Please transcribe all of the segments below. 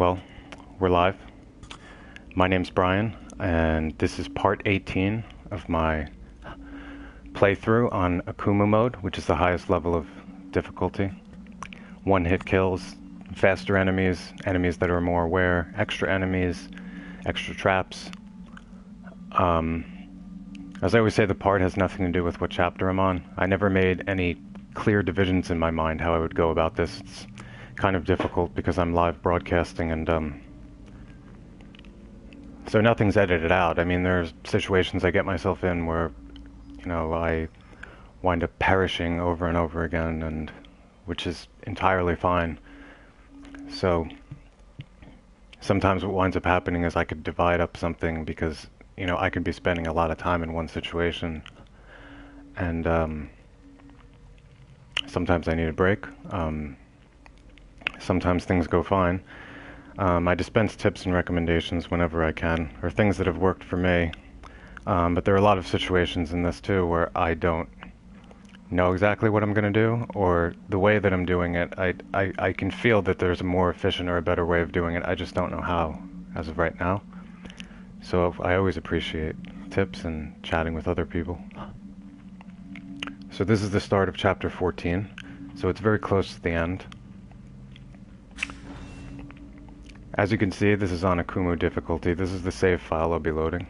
Well, we're live. My name's Brian, and this is part 18 of my playthrough on AKUMU mode, which is the highest level of difficulty. One-hit kills, faster enemies, enemies that are more aware, extra enemies, extra traps. As I always say, the part has nothing to do with what chapter I'm on. I never made any clear divisions in my mind how I would go about this. It's kind of difficult because I'm live broadcasting, and so nothing's edited out. I mean, there's situations I get myself in where, you know, I wind up perishing over and over again, and which is entirely fine. So sometimes what winds up happening is I could divide up something because, you know, I could be spending a lot of time in one situation, and sometimes I need a break. Sometimes things go fine. I dispense tips and recommendations whenever I can, or things that have worked for me. But there are a lot of situations in this too where I don't know exactly what I'm going to do, or the way that I'm doing it. I can feel that there's a more efficient or a better way of doing it. I just don't know how as of right now. So I always appreciate tips and chatting with other people. So this is the start of chapter 14. So it's very close to the end. As you can see, this is on AKUMU difficulty. This is the save file I'll be loading.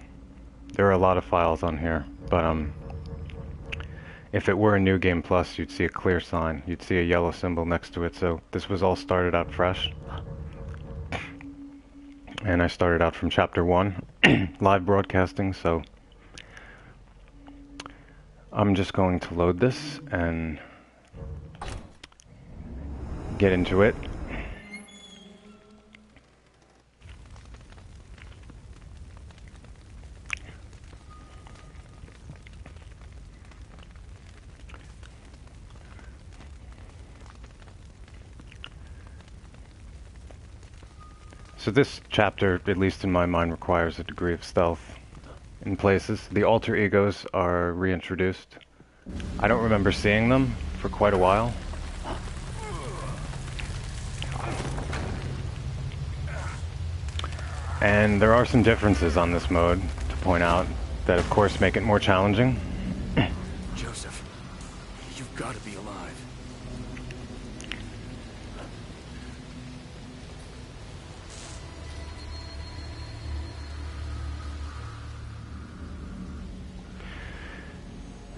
There are a lot of files on here, but if it were a New Game Plus, you'd see a clear sign. You'd see a yellow symbol next to it, so this was all started out fresh. And I started out from chapter 1, live broadcasting, so I'm just going to load this and get into it. So this chapter, at least in my mind, requires a degree of stealth in places. The alter egos are reintroduced. I don't remember seeing them for quite a while. And there are some differences on this mode to point out that, of course, make it more challenging. Joseph, you've got to be alive.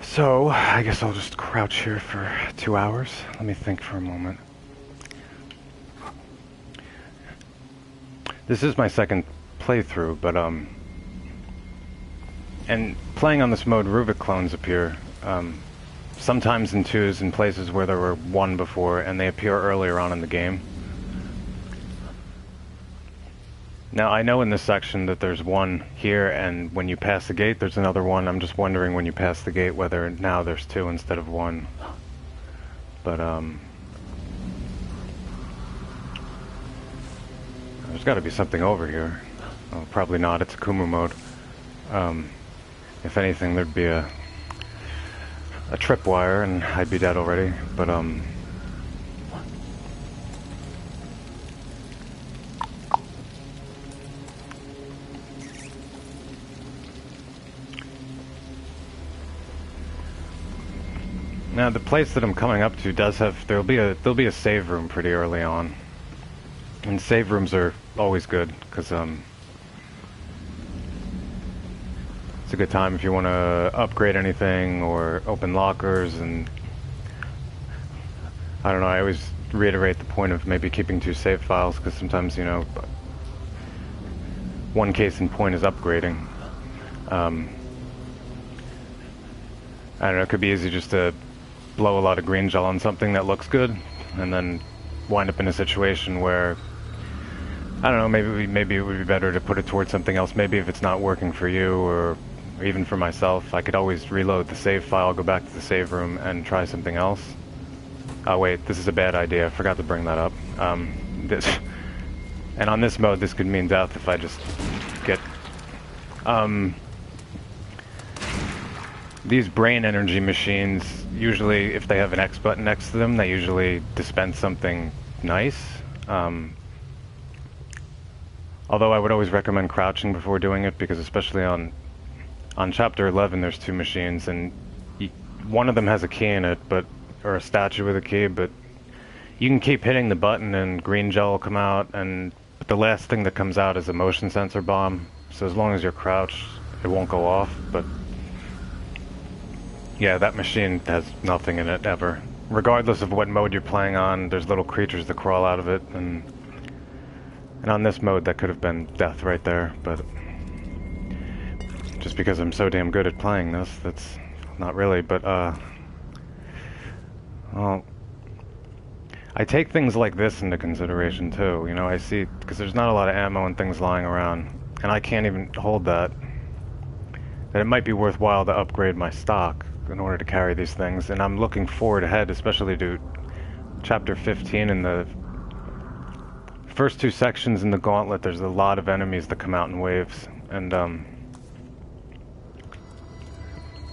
So, I guess I'll just crouch here for 2 hours. Let me think for a moment. This is my second playthrough, but, and playing on this mode, Rubik clones appear, sometimes in 2s in places where there were 1 before, and they appear earlier on in the game. Now, I know in this section that there's 1 here, and when you pass the gate, there's another 1. I'm just wondering when you pass the gate whether now there's 2 instead of 1. But, there's got to be something over here. Oh, probably not. It's AKUMU mode. If anything, there'd be a tripwire, and I'd be dead already. But, now the place that I'm coming up to does have there'll be a save room pretty early on, and save rooms are always good because it's a good time if you want to upgrade anything or open lockers. And I don't know, I always reiterate the point of maybe keeping 2 save files because sometimes, you know, one case in point is upgrading. I don't know, it could be easy just to blow a lot of green gel on something that looks good, and then wind up in a situation where, I don't know, maybe it would be better to put it towards something else. Maybe if it's not working for you, or even for myself, I could always reload the save file, go back to the save room, and try something else. Oh wait, this is a bad idea. I forgot to bring that up. And on this mode, this could mean death if I just get... These brain energy machines, usually if they have an X button next to them, they usually dispense something nice. Although I would always recommend crouching before doing it, because especially on chapter 11 there's two machines, and one of them has a key in it, or a statue with a key, but you can keep hitting the button and green gel will come out, but the last thing that comes out is a motion sensor bomb. So as long as you're crouched, it won't go off. But yeah, that machine has nothing in it ever. Regardless of what mode you're playing on, there's little creatures that crawl out of it, and on this mode that could have been death right there, but just because I'm so damn good at playing this, that's not really, but well, I take things like this into consideration too, you know. I see, because there's not a lot of ammo and things lying around, and I can't even hold that it might be worthwhile to upgrade my stock in order to carry these things, and I'm looking forward ahead, especially to chapter 15 and the first two sections in the gauntlet. There's a lot of enemies that come out in waves, and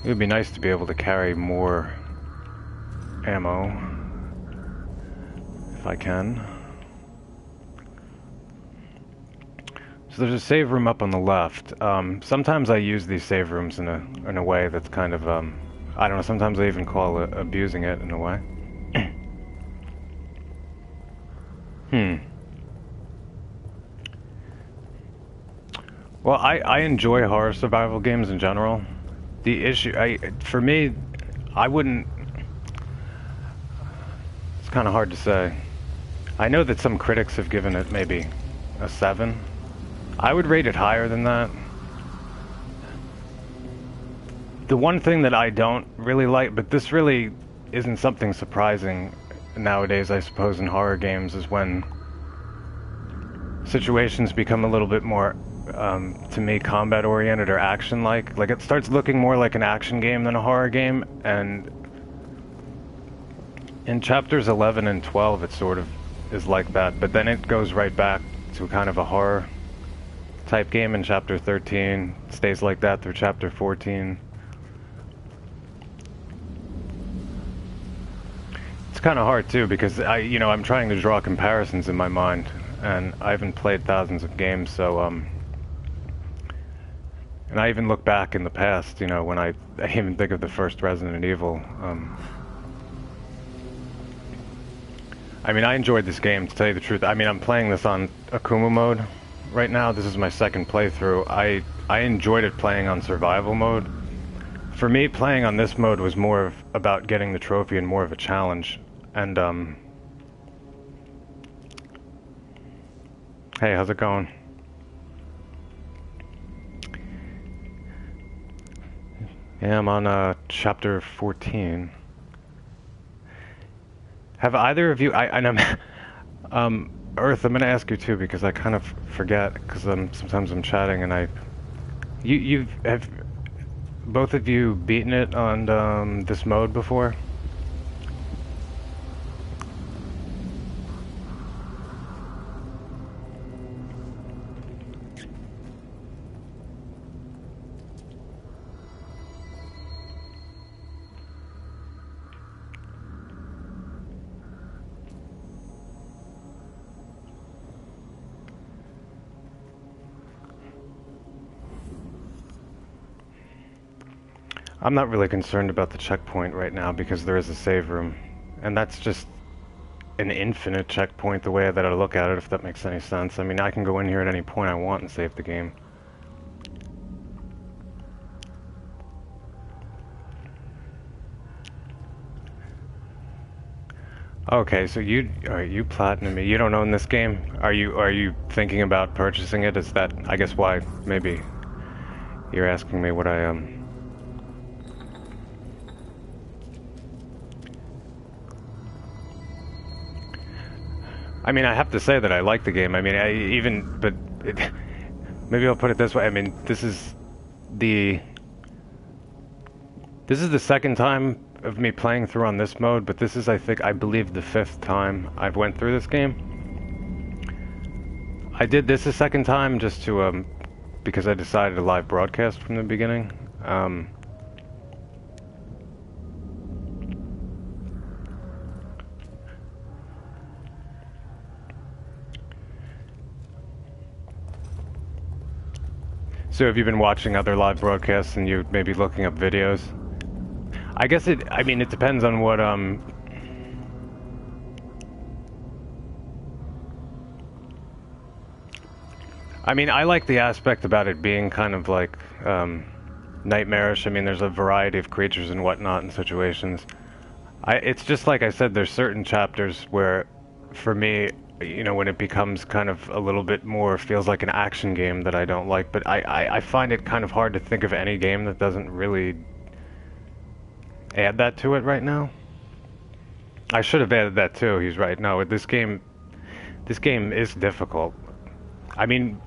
it would be nice to be able to carry more ammo if I can. So there's a save room up on the left. Sometimes I use these save rooms in a way that's kind of I don't know. Sometimes I even call it abusing it in a way. Well, I enjoy horror survival games in general. The issue, for me, I wouldn't. It's kind of hard to say. I know that some critics have given it maybe a 7. I would rate it higher than that. The one thing that I don't really like, but this really isn't something surprising nowadays, I suppose, in horror games, is when situations become a little bit more, to me, combat-oriented or action-like. Like, it starts looking more like an action game than a horror game, and in chapters 11 and 12 it sort of is like that, but then it goes right back to kind of a horror type game in chapter 13, stays like that through chapter 14. It's kind of hard too, because I'm trying to draw comparisons in my mind, and I haven't played thousands of games, so and I even look back in the past, when I even think of the first Resident Evil. I mean, I enjoyed this game, to tell you the truth. I mean, I'm playing this on AKUMU mode right now. This is my second playthrough. I enjoyed it playing on survival mode. For me, playing on this mode was more about getting the trophy and more of a challenge. And hey, how's it going? Yeah, I'm on chapter 14. Have either of you? Earth, I'm gonna ask you too, because I kind of forget, because sometimes I'm chatting and you have both of you beaten it on this mode before? I'm not really concerned about the checkpoint right now, because there is a save room, and that's just an infinite checkpoint the way that I look at it, if that makes any sense. I mean, I can go in here at any point I want and save the game. Okay, so you platinum me. You don't own this game? Are you thinking about purchasing it? Is that, I guess, why maybe you're asking me what I I mean, I have to say that I like the game. I mean, maybe I'll put it this way. I mean, this is the second time of me playing through on this mode, but this is, I believe, the 5th time I've went through this game. I did this a second time just to, because I decided to live broadcast from the beginning. So have you been watching other live broadcasts and you maybe looking up videos? I guess I mean, it depends on what, I mean, I like the aspect about it being kind of like, nightmarish. I mean, there's a variety of creatures and whatnot in situations. It's just like I said, there's certain chapters where, for me, you know, when it becomes kind of a little bit more, feels like an action game that I don't like, but I find it kind of hard to think of any game that doesn't really add that to it right now. I should have added that too, he's right. No, this game is difficult. I mean,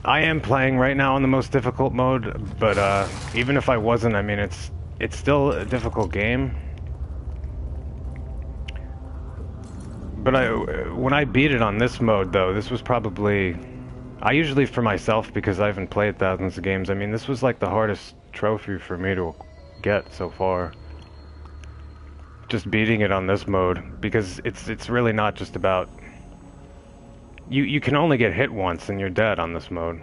I am playing right now in the most difficult mode, but even if I wasn't, I mean, it's still a difficult game. But when I beat it on this mode, though, this was probably... I usually, for myself, because I haven't played thousands of games, I mean, this was like the hardest trophy for me to get so far. Just beating it on this mode, because it's really not just about... You can only get hit once and you're dead on this mode.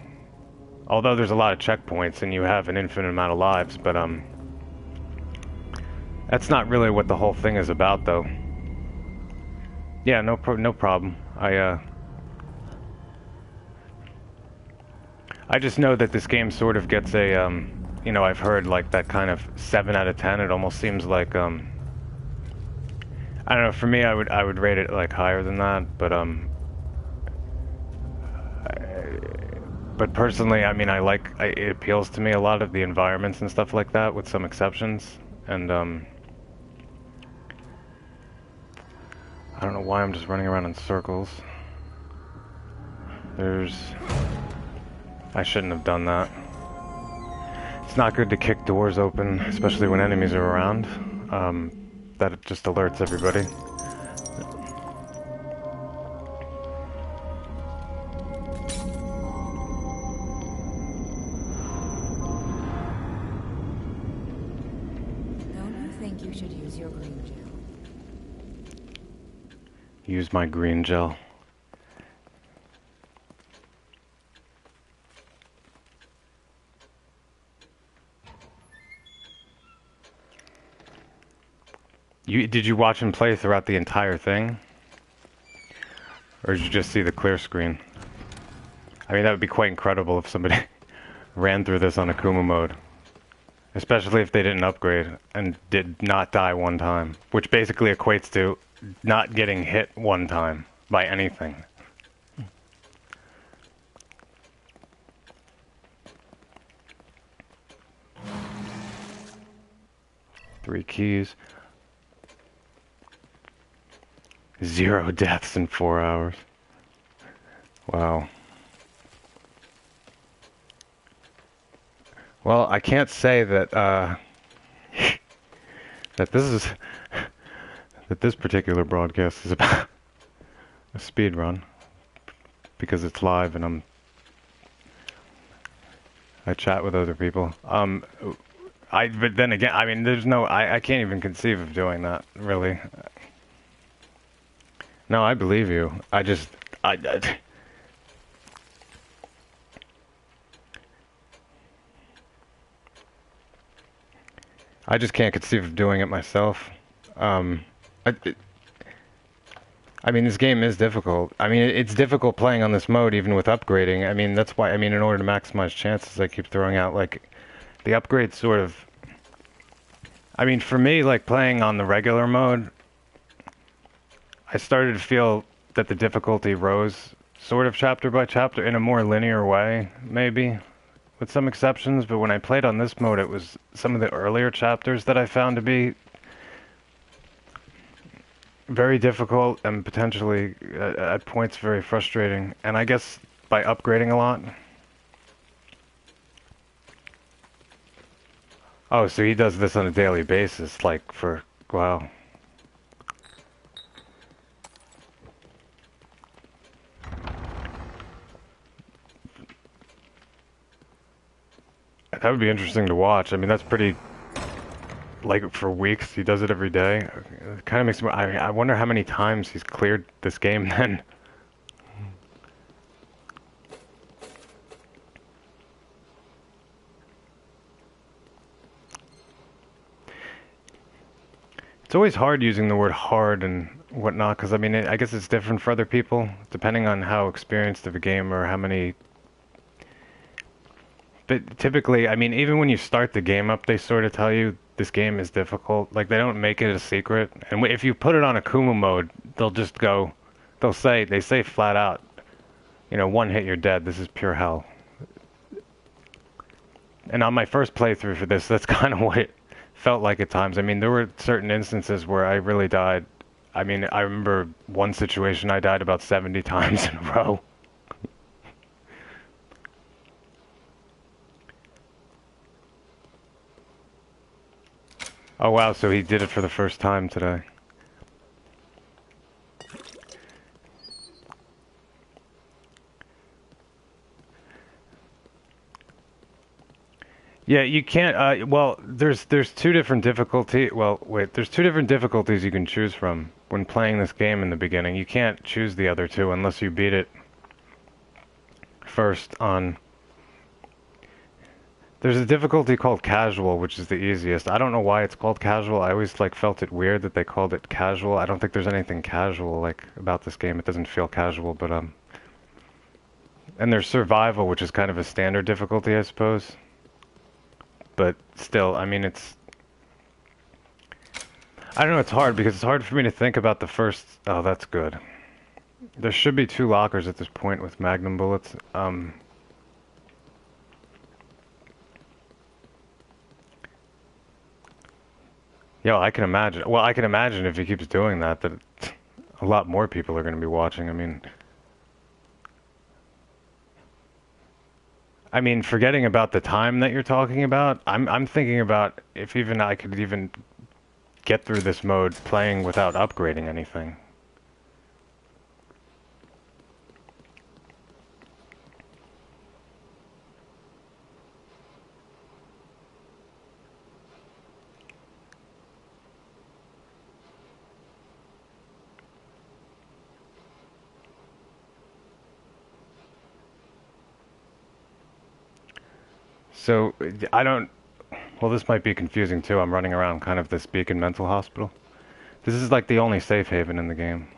Although there's a lot of checkpoints and you have an infinite amount of lives, but that's not really what the whole thing is about, though. Yeah, no problem. I just know that this game sort of gets a, you know, I've heard like that kind of 7 out of 10. It almost seems like, I don't know, for me I would rate it like higher than that, but personally, I mean, it appeals to me a lot of the environments and stuff like that, with some exceptions, and I don't know why I'm just running around in circles. I shouldn't have done that. It's not good to kick doors open, especially when enemies are around. That just alerts everybody. Don't you think you should use your green gel? Use my green gel. Did you watch him play throughout the entire thing? Or did you just see the clear screen? I mean, that would be quite incredible if somebody ran through this on AKUMU mode. Especially if they didn't upgrade and did not die one time. Which basically equates to not getting hit one time by anything. Three keys. 0 deaths in 4 hours. Wow. Well, I can't say that that this particular broadcast is about a speed run, because it's live and I chat with other people. But then again, I mean, I can't even conceive of doing that, really. No, I believe you. I just can't conceive of doing it myself. I mean, this game is difficult. I mean, it's difficult playing on this mode, even with upgrading. I mean, that's why, I mean, in order to maximize chances, I keep throwing out, like, the upgrades sort of... I mean, for me, like, playing on the regular mode, I started to feel that the difficulty rose sort of chapter by chapter in a more linear way, maybe, with some exceptions, but when I played on this mode, it was some of the earlier chapters that I found to be very difficult and potentially, at points, very frustrating. And I guess by upgrading a lot... Oh, so he does this on a daily basis, like, for... Wow. That would be interesting to watch. I mean, that's pretty... Like, for weeks, he does it every day. It kind of makes me... I wonder how many times he's cleared this game then. It's always hard using the word hard and whatnot, because I mean, I guess it's different for other people, depending on how experienced of a game or how many. But typically, I mean, even when you start the game up, they sort of tell you this game is difficult. Like, they don't make it a secret. And if you put it on AKUMU mode, they'll just go, they say flat out, you know, one hit, you're dead. This is pure hell. And on my first playthrough for this, that's kind of what it felt like at times. I mean, there were certain instances where I really died. I mean, I remember one situation I died about 70 times in a row. Oh wow, so he did it for the first time today. Yeah, you can't. Well, there's two different difficulty. Well, wait, there's two different difficulties you can choose from when playing this game in the beginning. You can't choose the other two unless you beat it first on. There's a difficulty called casual, which is the easiest. I don't know why it's called casual. I always like felt it weird that they called it casual. I don't think there's anything casual like about this game. It doesn't feel casual, but and there's survival, which is kind of a standard difficulty, I suppose. But still, I mean, I don't know, it's hard because it's hard for me to think about the first. Oh, that's good. There should be 2 lockers at this point with magnum bullets. Yo, I can imagine. Well, I can imagine if he keeps doing that, that a lot more people are going to be watching. I mean, forgetting about the time that you're talking about, I'm thinking about if even I could even get through this mode playing without upgrading anything. So, I don't... Well, this might be confusing too. I'm running around kind of this Beacon Mental Hospital. This is like the only safe haven in the game.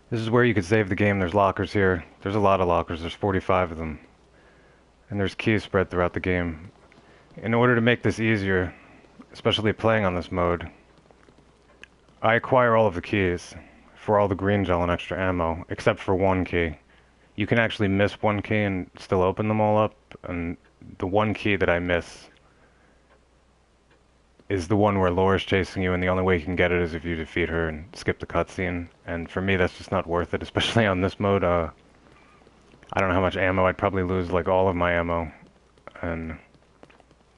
This is where you could save the game. There's lockers here. There's a lot of lockers. There's 45 of them. And there's keys spread throughout the game. In order to make this easier, especially playing on this mode, I acquire all of the keys for all the green gel and extra ammo, except for one key. You can actually miss one key and still open them all up, and the one key that I miss is the one where Laura's chasing you, and the only way you can get it is if you defeat her and skip the cutscene. And for me, that's just not worth it, especially on this mode. I don't know how much ammo. I'd probably lose like all of my ammo, and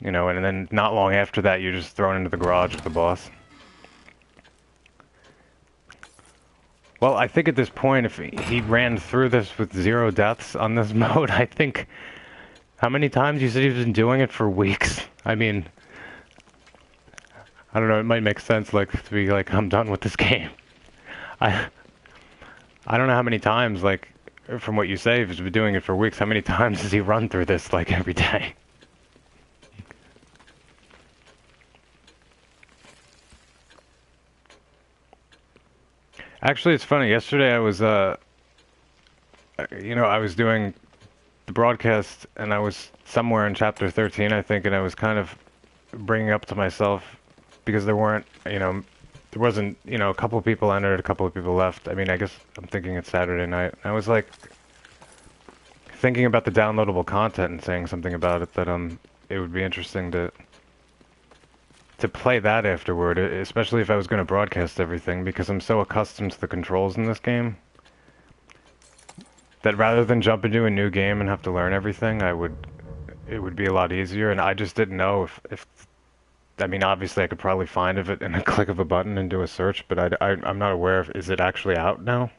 you know, and then not long after that, you're just thrown into the garage with the boss. Well, I think at this point, if he ran through this with 0 deaths on this mode, I think... How many times? You said he's been doing it for weeks. I mean... I don't know, it might make sense, like, to be like, I'm done with this game. I don't know how many times, like, from what you say, if he's been doing it for weeks, how many times does he run through this, like, every day? Actually, it's funny. Yesterday I was, you know, I was doing the broadcast, and I was somewhere in chapter 13, I think, and I was kind of bringing up to myself, because there weren't, you know, there wasn't, you know, a couple of people entered, a couple of people left. I mean, I guess I'm thinking it's Saturday night. I was like thinking about the downloadable content and saying something about it that it would be interesting to play that afterward, especially if I was going to broadcast everything, because I'm so accustomed to the controls in this game that rather than jump into a new game and have to learn everything, it would be a lot easier. And I just didn't know if I mean, obviously I could probably find it in a click of a button and do a search, but I'm not aware of, is it actually out now?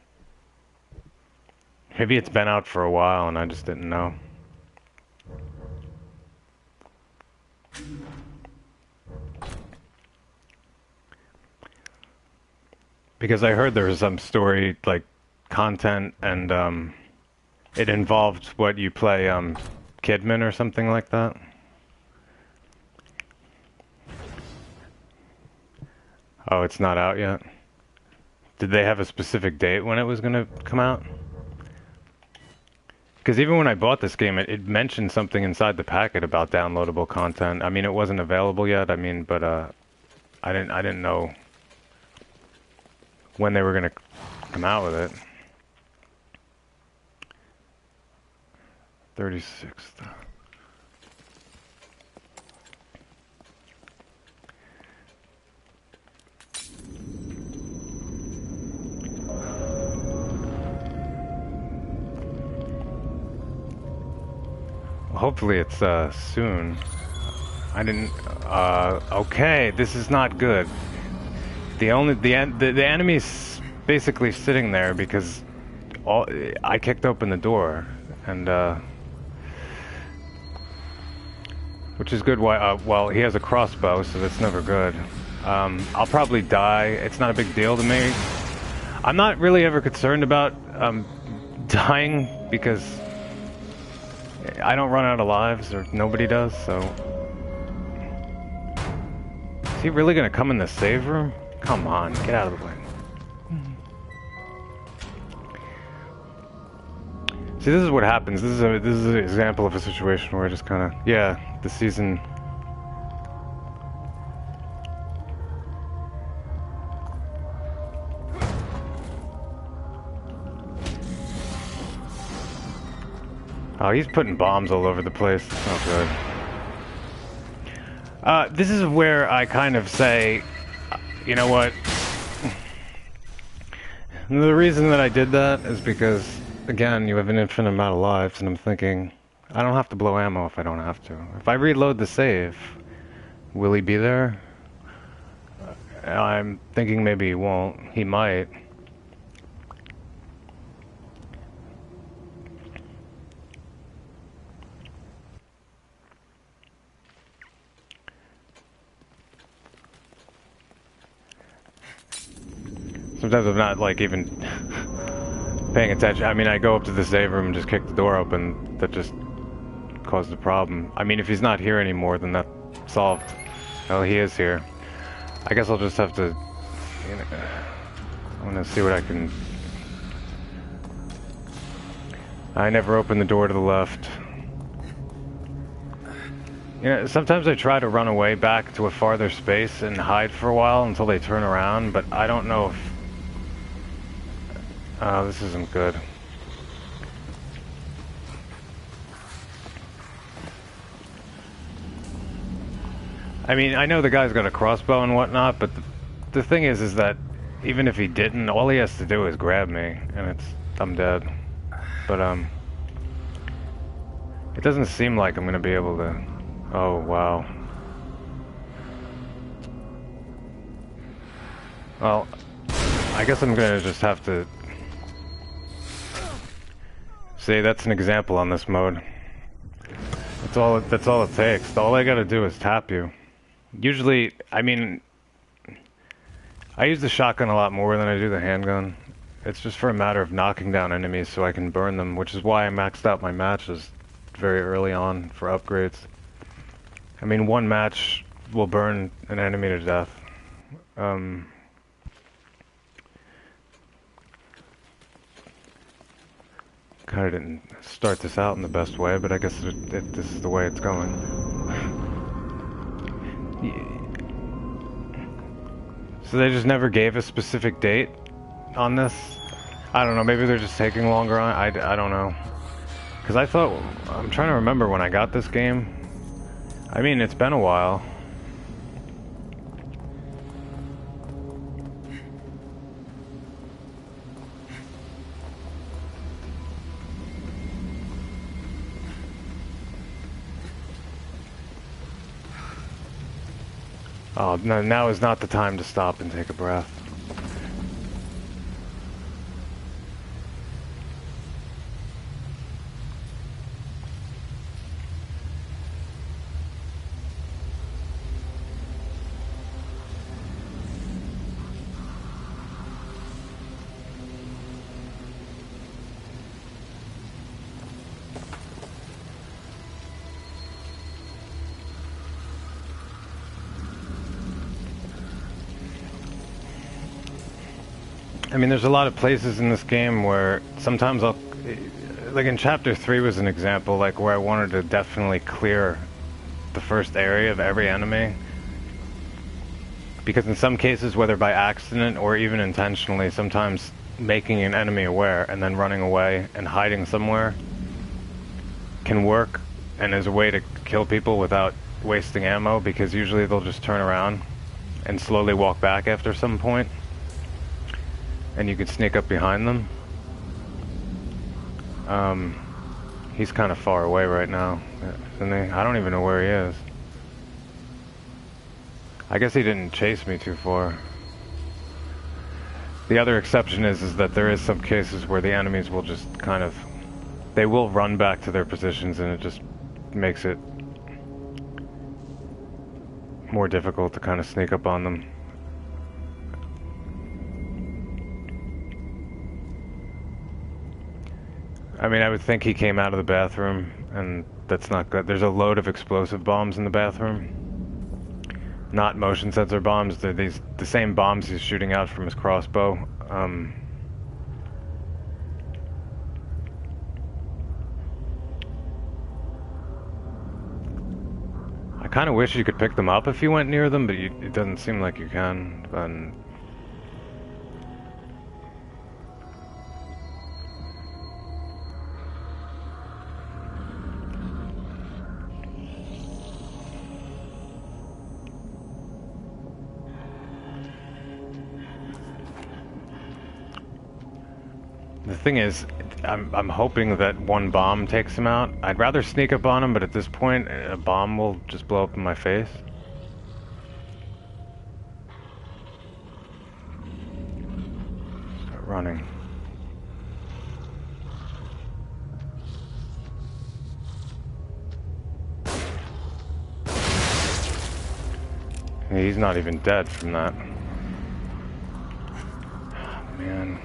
Maybe it's been out for a while and I just didn't know. Because I heard there was some story, like, content, and it involved what you play, Kidman or something like that. Oh, it's not out yet? Did they have a specific date when it was going to come out? Because even when I bought this game, it mentioned something inside the packet about downloadable content. I mean, it wasn't available yet. I mean, but I didn't know when they were going to come out with it. 36th. Hopefully it's soon. I didn't. Okay, this is not good. The enemy's basically sitting there because I kicked open the door, and which is good. Why? Well, he has a crossbow, so that's never good. I'll probably die. It's not a big deal to me. I'm not really ever concerned about dying because I don't run out of lives, or nobody does, so... Is he really gonna come in the save room? Come on, get out of the way. See, this is what happens. This is an example of a situation where I just kind of... Yeah, the season... Oh, he's putting bombs all over the place. That's not good. This is where I kind of say, you know what? The reason that I did that is because, again, you have an infinite amount of lives, and I'm thinking, I don't have to blow ammo if I don't have to. If I reload the save, will he be there? I'm thinking maybe he won't. He might. Sometimes I'm not, like, even paying attention. I mean, I go up to the save room and just kick the door open. That just caused the problem. I mean, if he's not here anymore, then that's solved. Well, he is here. I guess I'll just have to... You know, I want to see what I can... I never opened the door to the left. You know, sometimes I try to run away back to a farther space and hide for a while until they turn around, but I don't know if... Oh, this isn't good. I mean, I know the guy's got a crossbow and whatnot, but the thing is that even if he didn't, all he has to do is grab me, and I'm dead. But, it doesn't seem like I'm gonna be able to... Oh, wow. Well, I guess I'm gonna just have to... See, that's an example on this mode. That's all it takes. All I gotta do is tap you. Usually, I mean... I use the shotgun a lot more than I do the handgun. It's just for a matter of knocking down enemies so I can burn them, which is why I maxed out my matches very early on for upgrades. I mean, one match will burn an enemy to death. Kinda didn't start this out in the best way, but I guess this is the way it's going. So they just never gave a specific date on this? I don't know, maybe they're just taking longer on it? I don't know. Because I thought... I'm trying to remember when I got this game. I mean, it's been a while. Oh, no, now is not the time to stop and take a breath. I mean, there's a lot of places in this game where sometimes I'll... Like in Chapter 3 was an example, like where I wanted to definitely clear the first area of every enemy. Because in some cases, whether by accident or even intentionally, sometimes making an enemy aware and then running away and hiding somewhere can work and is a way to kill people without wasting ammo, because usually they'll just turn around and slowly walk back after some point, and you can sneak up behind them. He's kind of far away right now, isn't he? I don't even know where he is. I guess he didn't chase me too far. The other exception is that there is some cases where the enemies will just kind of... They will run back to their positions, and it just makes it more difficult to kind of sneak up on them. I mean, I would think he came out of the bathroom, and that's not good. There's a load of explosive bombs in the bathroom. Not motion sensor bombs. They're the same bombs he's shooting out from his crossbow. I kind of wish you could pick them up if you went near them, but it doesn't seem like you can. And the thing is, I'm hoping that one bomb takes him out. I'd rather sneak up on him, but at this point, a bomb will just blow up in my face. Start running. He's not even dead from that. Oh, man.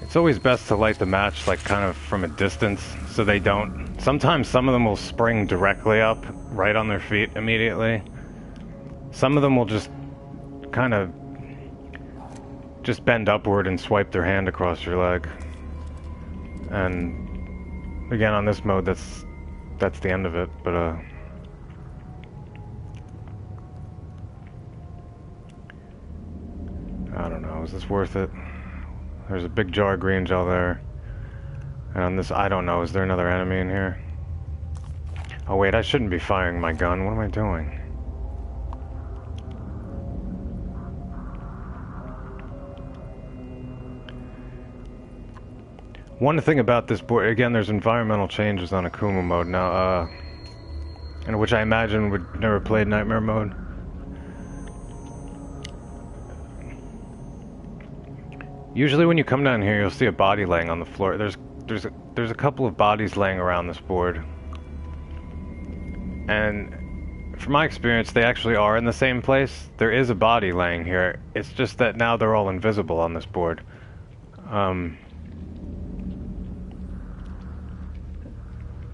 It's always best to light the match, like, kind of from a distance, so they don't... Sometimes some of them will spring directly up, right on their feet immediately. Some of them will just kind of just bend upward and swipe their hand across your leg. And again, on this mode, that's the end of it, but I don't know, is this worth it? There's a big jar of green gel there. And on this, I don't know, is there another enemy in here? Oh wait, I shouldn't be firing my gun. What am I doing? One thing about this board, again, there's environmental changes on AKUMU mode now, in which I imagine would never played Nightmare mode. Usually when you come down here, you'll see a body laying on the floor. There's a couple of bodies laying around this board. And from my experience, they actually are in the same place. There is a body laying here. It's just that now they're all invisible on this board. And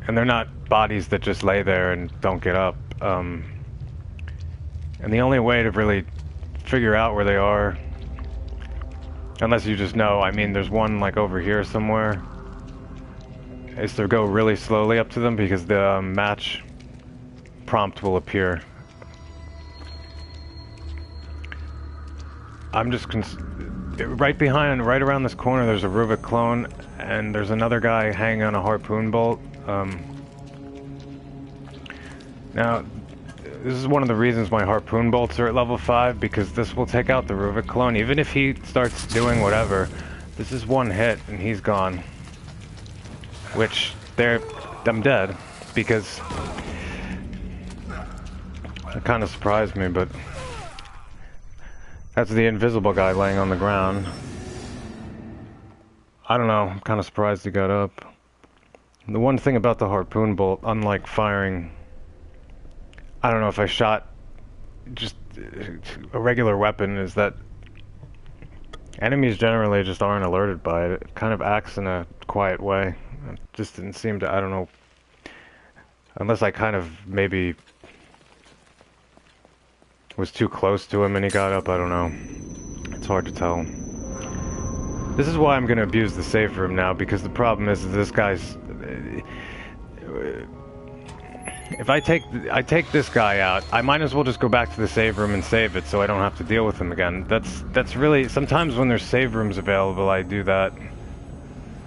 they're not bodies that just lay there and don't get up. And the only way to really figure out where they are, unless you just know, I mean, there's one like over here somewhere, is to go really slowly up to them, because the match prompt will appear. I'm just right around this corner, there's a Rubik clone, and there's another guy hanging on a harpoon bolt. Now, this is one of the reasons my harpoon bolts are at level 5, because this will take out the Rubik clone. Even if he starts doing whatever, this is one hit and he's gone. Which, I'm dead, because it kind of surprised me, but that's the invisible guy laying on the ground. I don't know, I'm kind of surprised he got up. The one thing about the harpoon bolt, unlike firing, I don't know, if I shot just a regular weapon, is that enemies generally just aren't alerted by it. It kind of acts in a quiet way. It just didn't seem to, I don't know, unless I kind of maybe was too close to him and he got up. I don't know. It's hard to tell. This is why I'm going to abuse the safe room now, because the problem is this guy's... If I take this guy out, I might as well just go back to the save room and save it so I don't have to deal with him again. That's really... Sometimes when there's save rooms available, I do that.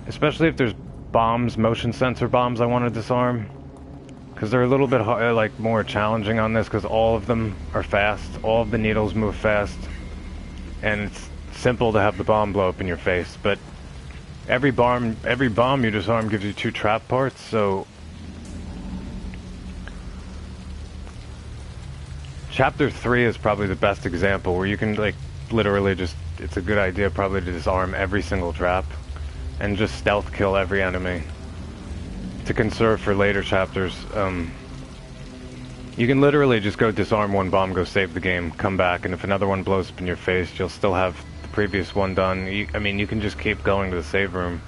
Especially if there's bombs, motion sensor bombs I want to disarm. Because they're a little bit like more challenging on this, because all of them are fast. All of the needles move fast. And it's simple to have the bomb blow up in your face. But every bomb you disarm gives you 2 trap parts, so... Chapter 3 is probably the best example, where you can, like, literally just... It's a good idea probably to disarm every single trap. And just stealth kill every enemy. To conserve for later chapters. You can literally just go disarm one bomb, go save the game, come back, and if another one blows up in your face, you'll still have the previous one done. I mean, you can just keep going to the save room.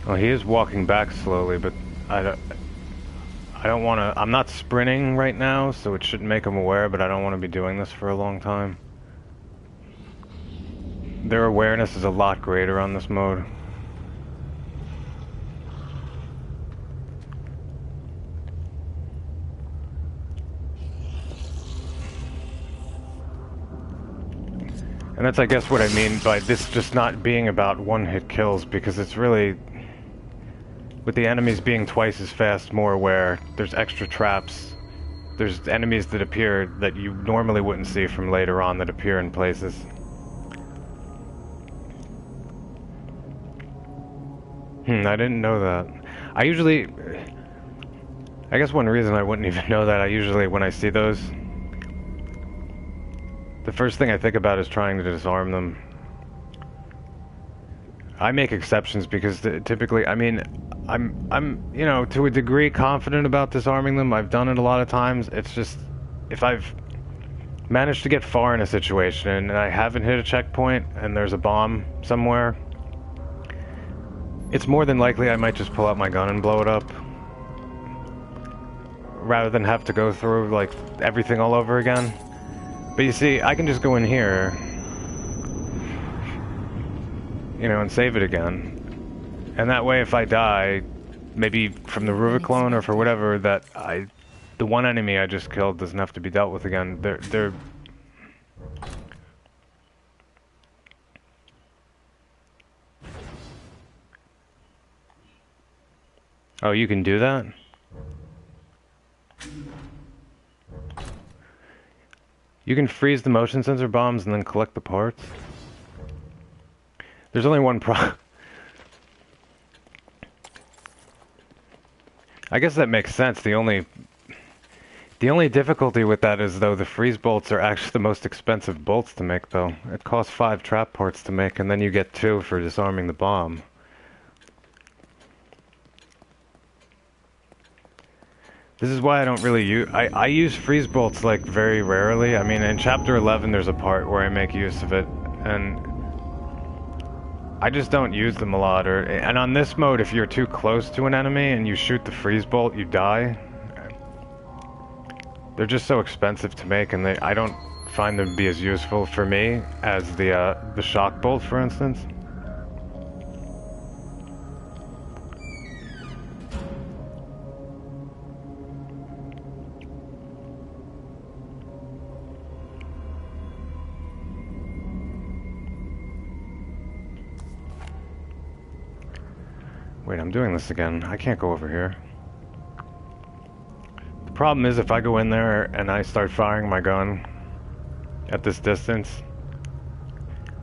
Well, he is walking back slowly, but I don't want to... I'm not sprinting right now, so it shouldn't make him aware, but I don't want to be doing this for a long time. Their awareness is a lot greater on this mode. And that's, I guess, what I mean by this just not being about one-hit kills, because it's really... With the enemies being twice as fast, more aware, there's extra traps. There's enemies that appear that you normally wouldn't see from later on that appear in places. I didn't know that. I guess one reason I wouldn't even know that, I usually, when I see those, the first thing I think about is trying to disarm them. I make exceptions because typically, I mean, I'm, you know, to a degree confident about disarming them. I've done it a lot of times. It's just, if I've managed to get far in a situation and I haven't hit a checkpoint and there's a bomb somewhere, it's more than likely I might just pull out my gun and blow it up. Rather than have to go through, like, everything all over again. But you see, I can just go in here, you know, and save it again. And that way, if I die, maybe from the Rubiclone or for whatever, that the one enemy I just killed doesn't have to be dealt with again. They're... Oh, you can do that? You can freeze the motion sensor bombs and then collect the parts? There's only one problem. I guess that makes sense. The only difficulty with that is, though, the freeze bolts are actually the most expensive bolts to make, though. It costs 5 trap parts to make, and then you get 2 for disarming the bomb. This is why I don't really use... I use freeze bolts, like, very rarely. I mean, in Chapter 11, there's a part where I make use of it, and I just don't use them a lot. And on this mode, if you're too close to an enemy and you shoot the freeze bolt, you die. They're just so expensive to make, and I don't find them to be as useful for me as the shock bolt, for instance. Wait, I'm doing this again. I can't go over here. The problem is if I go in there and I start firing my gun at this distance,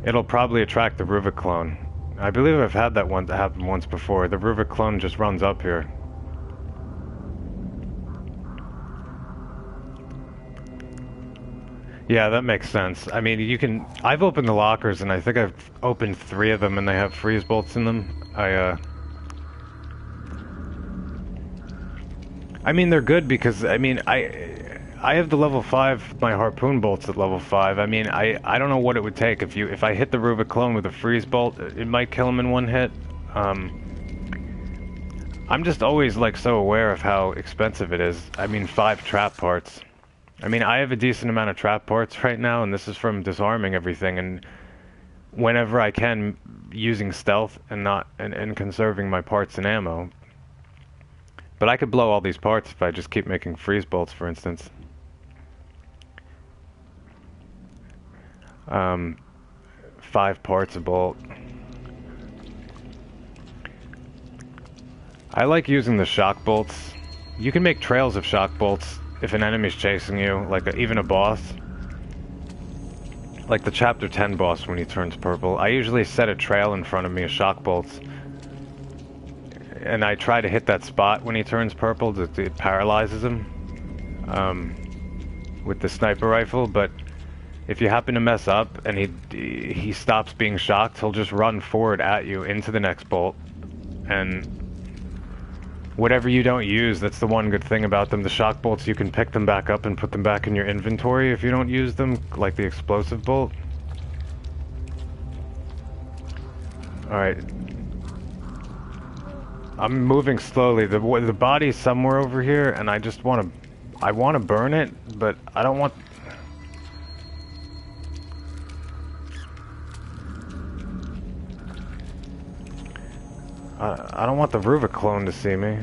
it'll probably attract the Rubiclone. I believe I've had that one happen once before. The Rubiclone just runs up here. Yeah, that makes sense. I mean, you can... I've opened the lockers, and I think I've opened 3 of them, and they have freeze bolts in them. I mean, they're good because, I mean, I have the level 5, my harpoon bolts at level 5. I mean, I don't know what it would take. If I hit the Rubik clone with a freeze bolt, it might kill him in one hit. I'm just always like so aware of how expensive it is. I mean, 5 trap parts. I mean, I have a decent amount of trap parts right now, and this is from disarming everything, and whenever I can, using stealth and conserving my parts and ammo. But I could blow all these parts if I just keep making freeze bolts, for instance. 5 parts a bolt. I like using the shock bolts. You can make trails of shock bolts if an enemy's chasing you, like even a boss. Like the chapter 10 boss when he turns purple. I usually set a trail in front of me of shock bolts. And I try to hit that spot when he turns purple, it paralyzes him. With the sniper rifle, but if you happen to mess up and he stops being shocked, he'll just run forward at you into the next bolt. And whatever you don't use, that's the one good thing about them. The shock bolts, you can pick them back up and put them back in your inventory if you don't use them, like the explosive bolt. Alright. I'm moving slowly. The body's somewhere over here, and I just want to... I want to burn it, but I don't want... I don't want the Rubik clone to see me.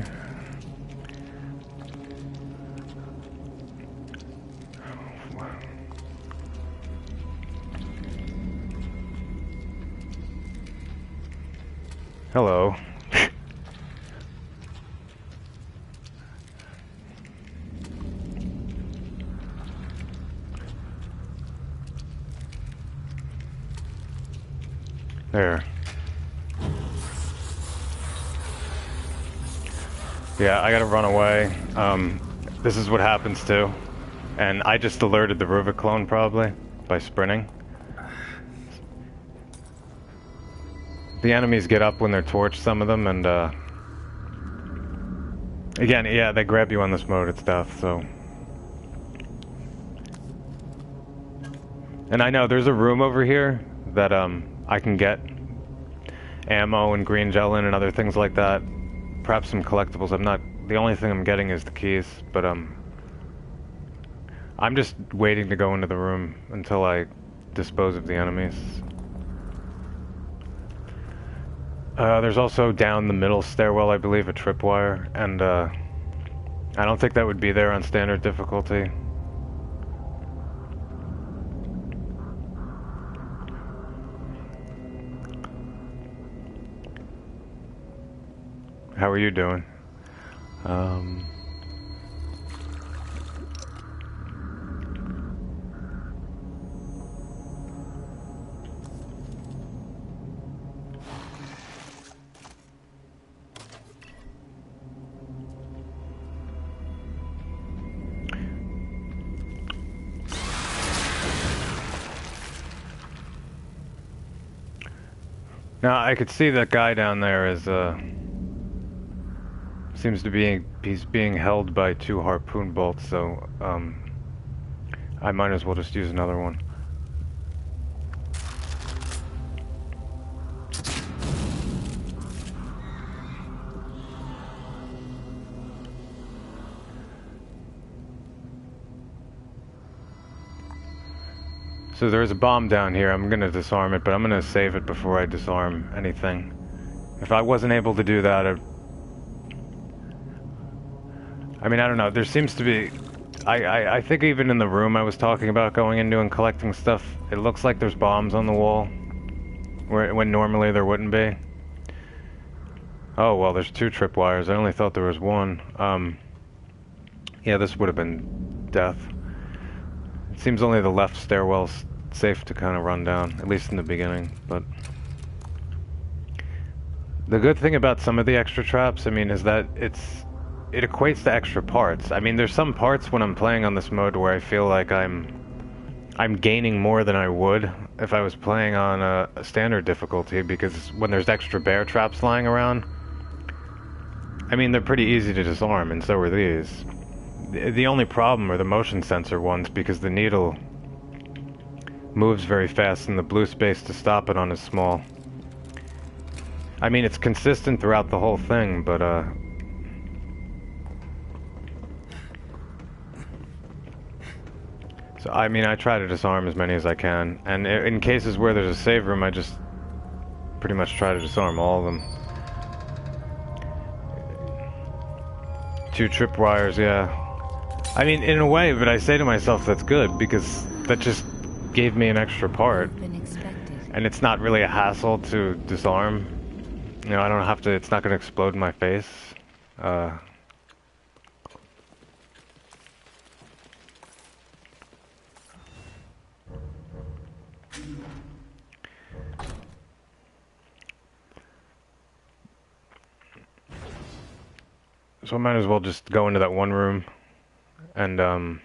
Hello. There. Yeah, I gotta run away. This is what happens too. And I just alerted the Rubik clone probably by sprinting. The enemies get up when they're torched, some of them, and again, yeah, they grab you on this mode, it's death, so. And I know there's a room over here that I can get ammo and green gel in and other things like that. Perhaps some collectibles. The only thing I'm getting is the keys, but I'm just waiting to go into the room until I dispose of the enemies. There's also down the middle stairwell, I believe, a tripwire, and I don't think that would be there on standard difficulty. How are you doing? Now I could see that guy down there is seems to be he's being held by 2 harpoon bolts, so I might as well just use another one. So there's a bomb down here. I'm gonna disarm it, but I'm gonna save it before I disarm anything. If I wasn't able to do that, I mean, I don't know. There seems to be... I think even in the room I was talking about going into and collecting stuff, it looks like there's bombs on the wall, when normally there wouldn't be. Oh, well, there's 2 tripwires. I only thought there was 1. Yeah, this would have been death. It seems only the left stairwell's safe to kind of run down, at least in the beginning, but... The good thing about some of the extra traps, I mean, is that it equates to extra parts. I mean, there's some parts when I'm playing on this mode where I feel like I'm gaining more than I would if I was playing on a standard difficulty, because when there's extra bear traps lying around, I mean, they're pretty easy to disarm, and so are these. The only problem are the motion sensor ones, because the needle moves very fast and the blue space to stop it on is small. I mean, it's consistent throughout the whole thing, but so I mean, I try to disarm as many as I can, and in cases where there's a save room, I just pretty much try to disarm all of them. 2 tripwires, yeah. I mean, in a way, but I say to myself that's good, because that just gave me an extra part. And it's not really a hassle to disarm. You know, I don't have to, it's not going to explode in my face. So I might as well just go into that one room and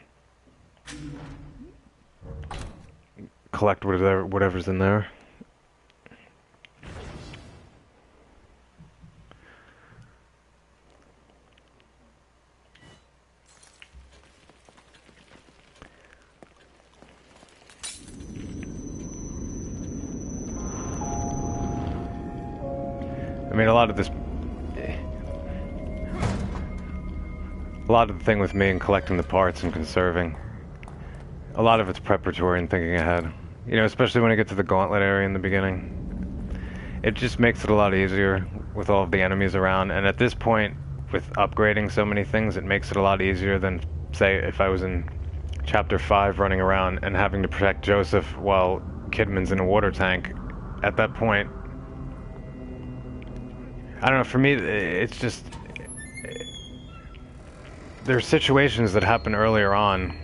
collect whatever's in there. I mean, a lot of the thing with me and collecting the parts and conserving, a lot of it's preparatory and thinking ahead. You know, especially when I get to the gauntlet area in the beginning. It just makes it a lot easier with all of the enemies around, and at this point, with upgrading so many things, it makes it a lot easier than, say, if I was in Chapter 5 running around and having to protect Joseph while Kidman's in a water tank. At that point, I don't know, for me, it's just... There's situations that happen earlier on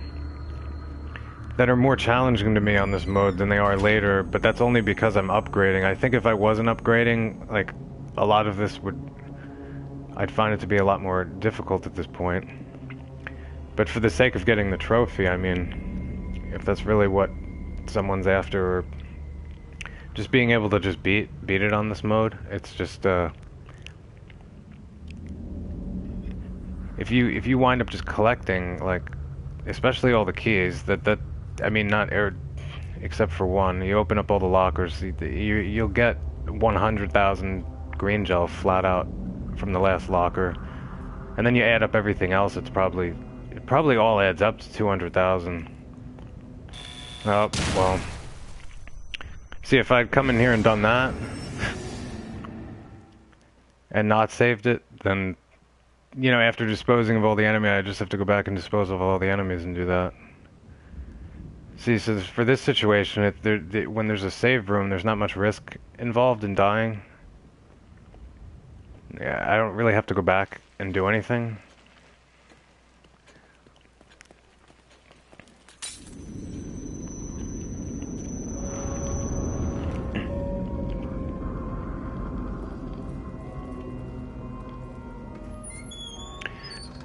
that are more challenging to me on this mode than they are later, but that's only because I'm upgrading. I think if I wasn't upgrading, like, a lot of this I'd find it to be a lot more difficult at this point. But for the sake of getting the trophy, I mean, if that's really what someone's after, or just being able to just beat it on this mode, it's just, if you wind up just collecting, like, especially all the keys, I mean, not except for one, you open up all the lockers, you'll get 100,000 green gel flat out from the last locker, and then you add up everything else, it probably all adds up to 200,000. Oh, well. See, if I'd come in here and done that, and not saved it, then, you know, after disposing of all the enemy, I just have to go back and dispose of all the enemies and do that. See, so for this situation, when there's a save room, there's not much risk involved in dying. Yeah, I don't really have to go back and do anything.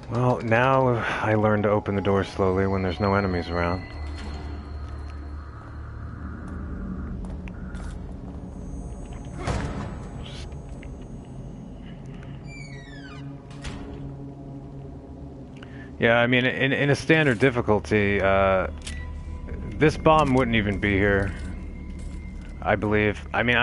Well, now I learn to open the door slowly when there's no enemies around. Yeah, I mean, in a standard difficulty, this bomb wouldn't even be here, I believe. I mean,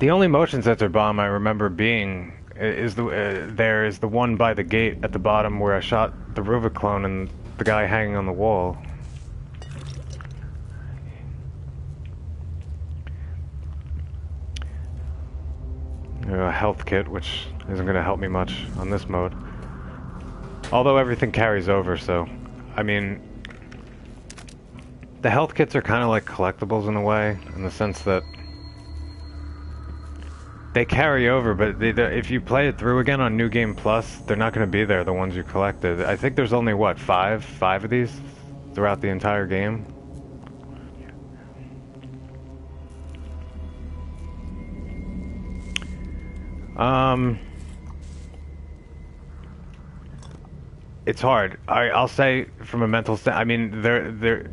the only motion sensor bomb I remember being is the one by the gate at the bottom where I shot the Rubiclone and the guy hanging on the wall. A health kit, which isn't going to help me much on this mode. Although everything carries over, so, I mean, the health kits are kind of like collectibles in a way, in the sense that they carry over, but if you play it through again on New Game Plus, they're not going to be there, the ones you collected. I think there's only, what, five of these throughout the entire game? It's hard. I'll say from a mental I mean, there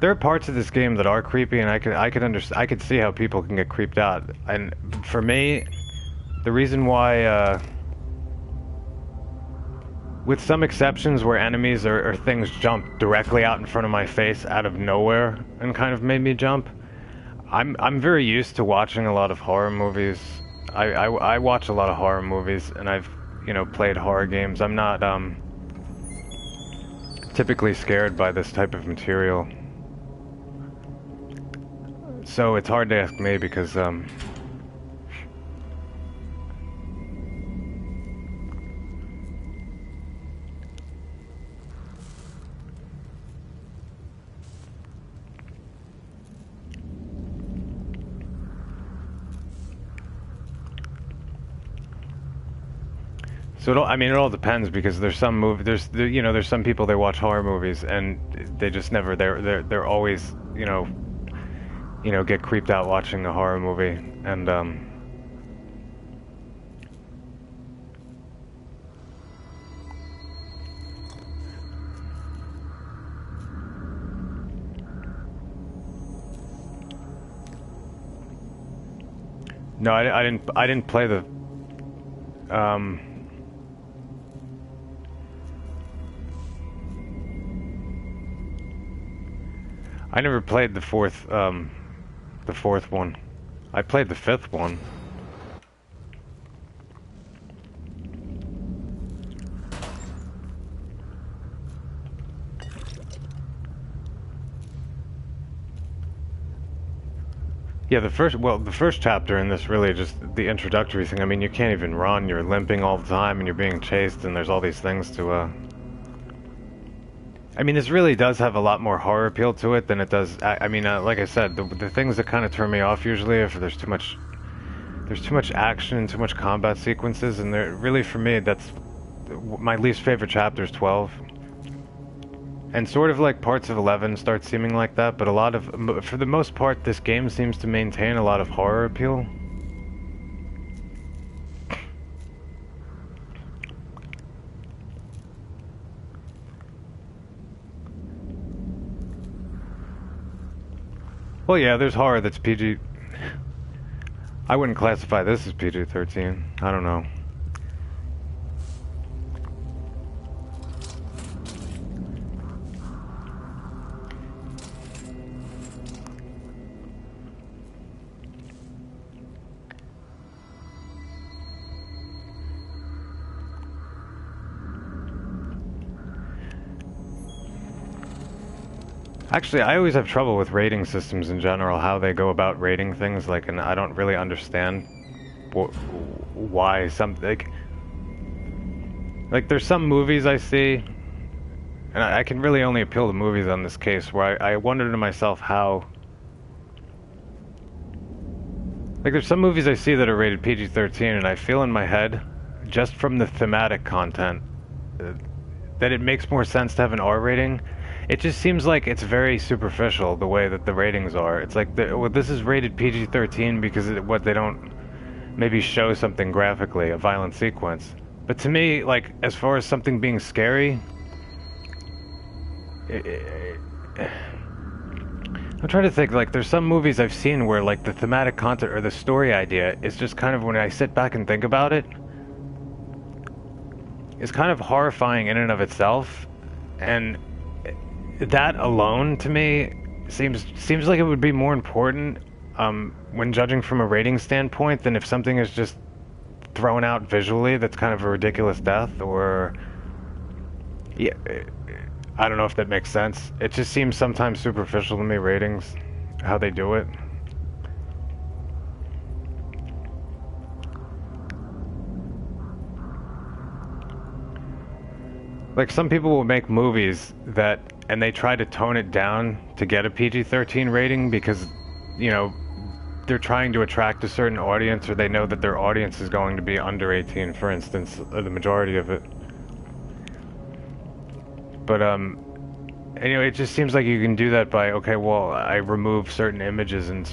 are parts of this game that are creepy, and I could see how people can get creeped out. And for me, the reason why with some exceptions where enemies or things jump directly out in front of my face out of nowhere and kind of made me jump. I'm very used to watching a lot of horror movies. I watch a lot of horror movies, and I've, you know, played horror games. I'm not typically scared by this type of material. So it's hard to ask me because I mean, it all depends because there's some you know, there's some people they watch horror movies and they just never they're always, you know, get creeped out watching a horror movie, and no, I didn't play the I never played the fourth one. I played the fifth one. Yeah, the first chapter in this really just the introductory thing. I mean, you can't even run, you're limping all the time and you're being chased and there's all these things to I mean, this really does have a lot more horror appeal to it than it does. I mean, like I said, the things that kind of turn me off usually if there's too much action and too much combat sequences, and really for me that's my least favorite chapter is 12, and sort of like parts of 11 start seeming like that. But for the most part, this game seems to maintain a lot of horror appeal. Well, yeah, there's horror that's PG. I wouldn't classify this as PG-13. I don't know. Actually, I always have trouble with rating systems in general, how they go about rating things, like, and I don't really understand why like there's some movies I see, and I can really only appeal to movies on this case, where I wonder to myself how, like there's some movies I see that are rated PG-13, and I feel in my head, just from the thematic content, that it makes more sense to have an R rating. It just seems like it's very superficial the way that the ratings are. It's like, well, this is rated PG-13 because they don't maybe show something graphically, a violent sequence. But to me, like, as far as something being scary, I'm trying to think, like, there's some movies I've seen where, like, the thematic content or the story idea is just kind of, when I sit back and think about it, is kind of horrifying in and of itself, and that alone to me seems like it would be more important when judging from a rating standpoint than if something is just thrown out visually that's kind of a ridiculous death, or yeah, I don't know if that makes sense. It just seems sometimes superficial to me, ratings, how they do it. Like, some people will make movies and they try to tone it down to get a PG-13 rating because, you know, they're trying to attract a certain audience, or they know that their audience is going to be under 18, for instance, or the majority of it. But, anyway, it just seems like you can do that by, okay, well, I remove certain images in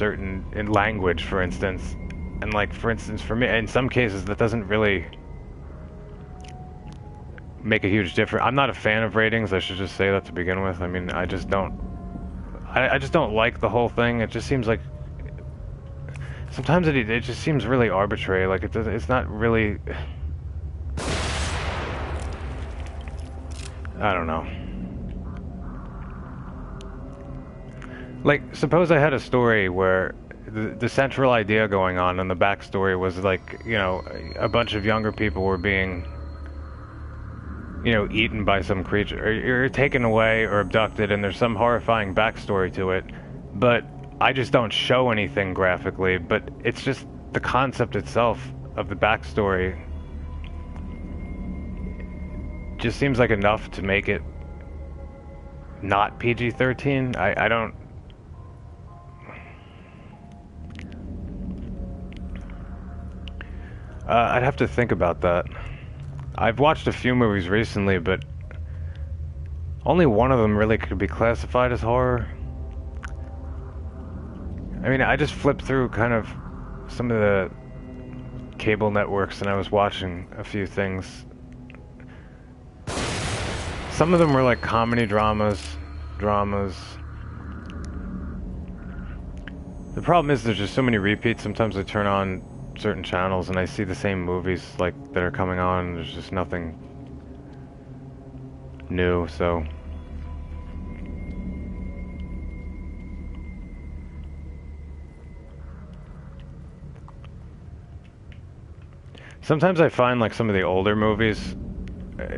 language, for instance. And, like, for instance, for me, in some cases, that doesn't really make a huge difference. I'm not a fan of ratings, I should just say that to begin with. I mean, I just don't like the whole thing. It just seems like sometimes it just seems really arbitrary. Like, it's not really I don't know. Like, suppose I had a story where the central idea going on and the backstory was like, you know, a bunch of younger people were being, you know, eaten by some creature, or taken away or abducted, and there's some horrifying backstory to it, but I just don't show anything graphically, but it's just the concept itself of the backstory just seems like enough to make it not PG-13. I don't... I'd have to think about that. I've watched a few movies recently, but only one of them really could be classified as horror. I mean, I just flipped through kind of some of the cable networks and I was watching a few things. Some of them were like comedy dramas. The problem is there's just so many repeats. Sometimes I turn on certain channels and I see the same movies like that are coming on, and there's just nothing new, so sometimes I find like some of the older movies,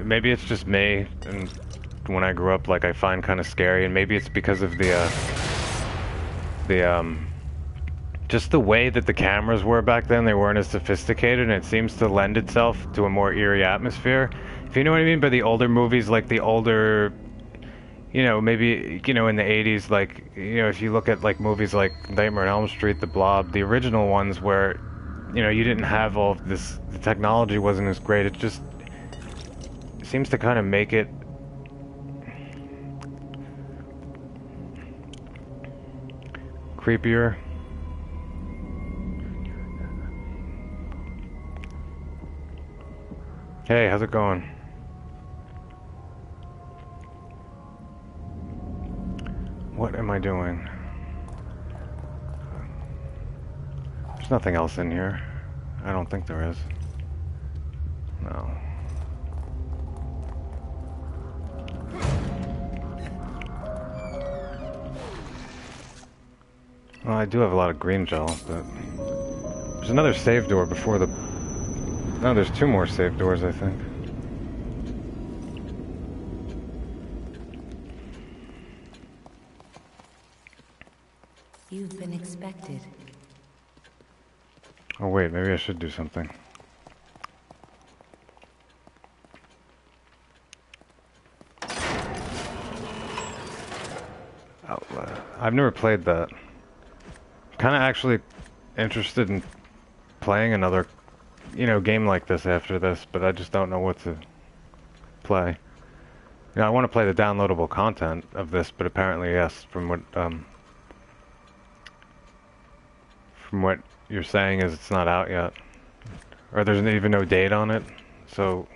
maybe it's just me, and when I grew up, like I find kind of scary, and maybe it's because of the just the way that the cameras were back then. They weren't as sophisticated, and it seems to lend itself to a more eerie atmosphere. If you know what I mean by the older movies, like the older, you know, maybe, you know, in the 80s, like, you know, if you look at like movies like Nightmare on Elm Street, The Blob, the original ones where, you know, you didn't have all of this, the technology wasn't as great, it just seems to kind of make it creepier. Hey, how's it going? What am I doing? There's nothing else in here. I don't think there is. No. Well, I do have a lot of green gel, but there's another save door before the... No, there's two more save doors, I think. You've been expected. Oh wait, maybe I should do something. Outlet. I've never played that. Kind of actually interested in playing another, you know, game like this after this, but I just don't know what to play. You know, I want to play the downloadable content of this, but apparently yes, from what you're saying is it's not out yet, or there's even no date on it. So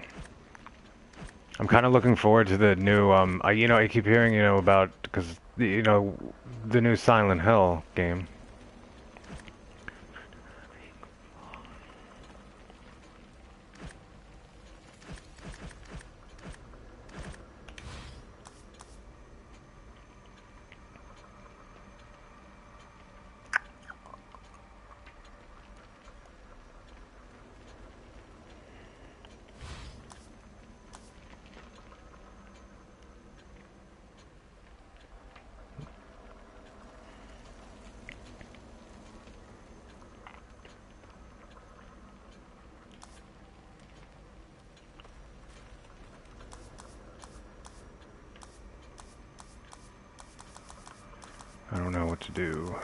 I'm kind of looking forward to the new. I keep hearing, you know, about, because you know, the new Silent Hill game. I don't know what to do.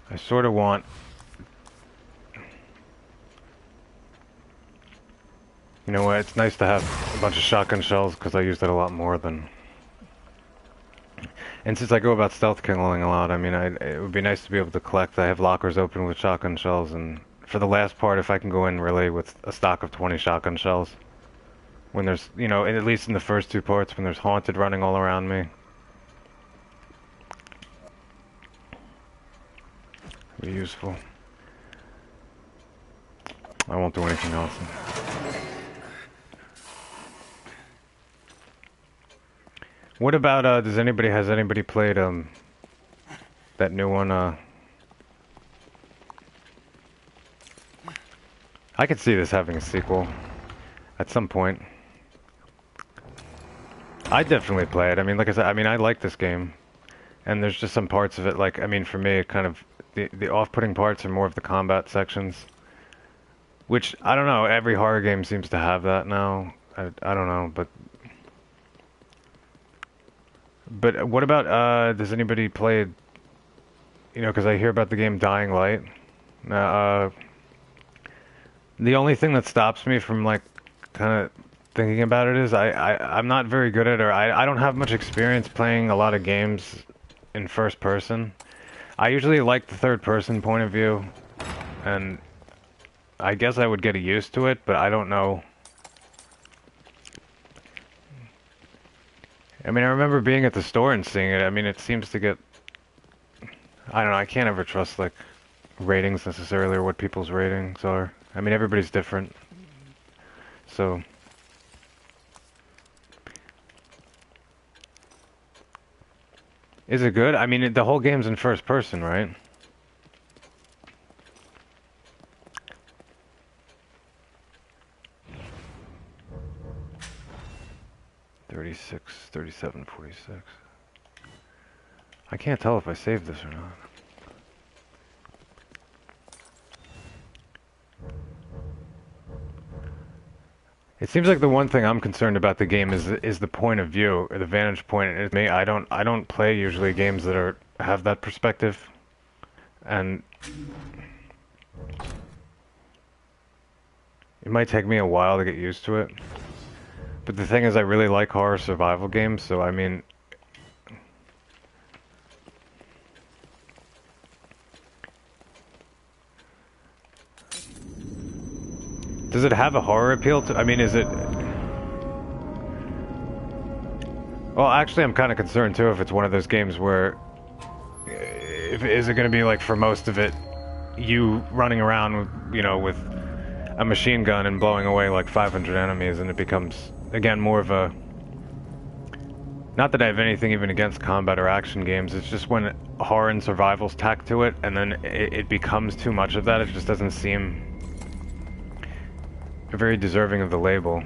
I sort of want... You know what, it's nice to have a bunch of shotgun shells, because I use that a lot more than... And since I go about stealth killing a lot, I mean, it would be nice to be able to collect. I have lockers open with shotgun shells, and for the last part, if I can go in really with a stock of 20 shotgun shells. When there's, you know, at least in the first two parts, when there's haunted running all around me. Be useful. I won't do anything else. What about has anybody played that new one I could see this having a sequel at some point. I'd definitely play it. I mean, like I said, I mean, I like this game. And there's just some parts of it, like, I mean, for me, it kind of, the off-putting parts are more of the combat sections. Which, I don't know, every horror game seems to have that now. I don't know, but... But what about, does anybody play, you know, because I hear about the game Dying Light. The only thing that stops me from, like, kind of thinking about it is I'm not very good at it, or I don't have much experience playing a lot of games in first person. I usually like the third person point of view, and I guess I would get used to it, but I don't know. I mean, I remember being at the store and seeing it. I mean, it seems to get... I don't know, I can't ever trust, like, ratings necessarily, or what people's ratings are. I mean, everybody's different. So... Is it good? I mean, the whole game's in first person, right? $36, $37, $46. I can't tell if I saved this or not. It seems like the one thing I'm concerned about the game is the point of view, or the vantage point. And me, I don't play usually games that have that perspective, and it might take me a while to get used to it. But the thing is, I really like horror survival games, so I mean, does it have a horror appeal to? I mean, is it? Well, actually, I'm kind of concerned too if it's one of those games where, is it going to be like for most of it, you running around with, you know, with a machine gun and blowing away like 500 enemies, and it becomes again more of a. Not that I have anything even against combat or action games. It's just when horror and survival's tacked to it, and then it becomes too much of that. It just doesn't seem very deserving of the label.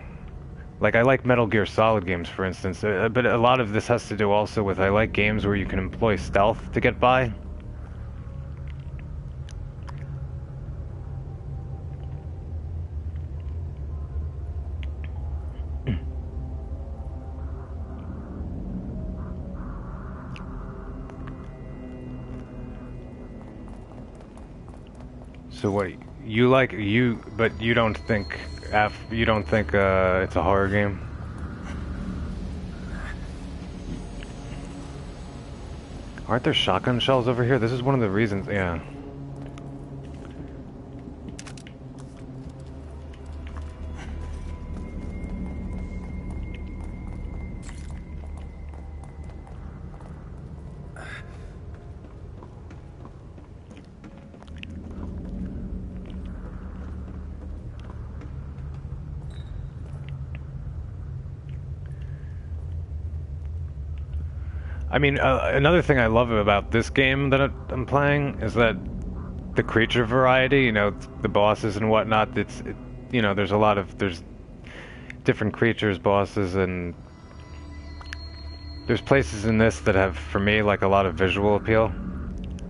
Like, I like Metal Gear Solid games, for instance, but a lot of this has to do also with I like games where you can employ stealth to get by. So what you like but you don't think it's a horror game? Aren't there shotgun shells over here? This is one of the reasons, yeah. I mean, another thing I love about this game that I'm playing is that the creature variety, you know, the bosses and whatnot, you know, there's different creatures, bosses, and there's places in this that have, for me, like a lot of visual appeal.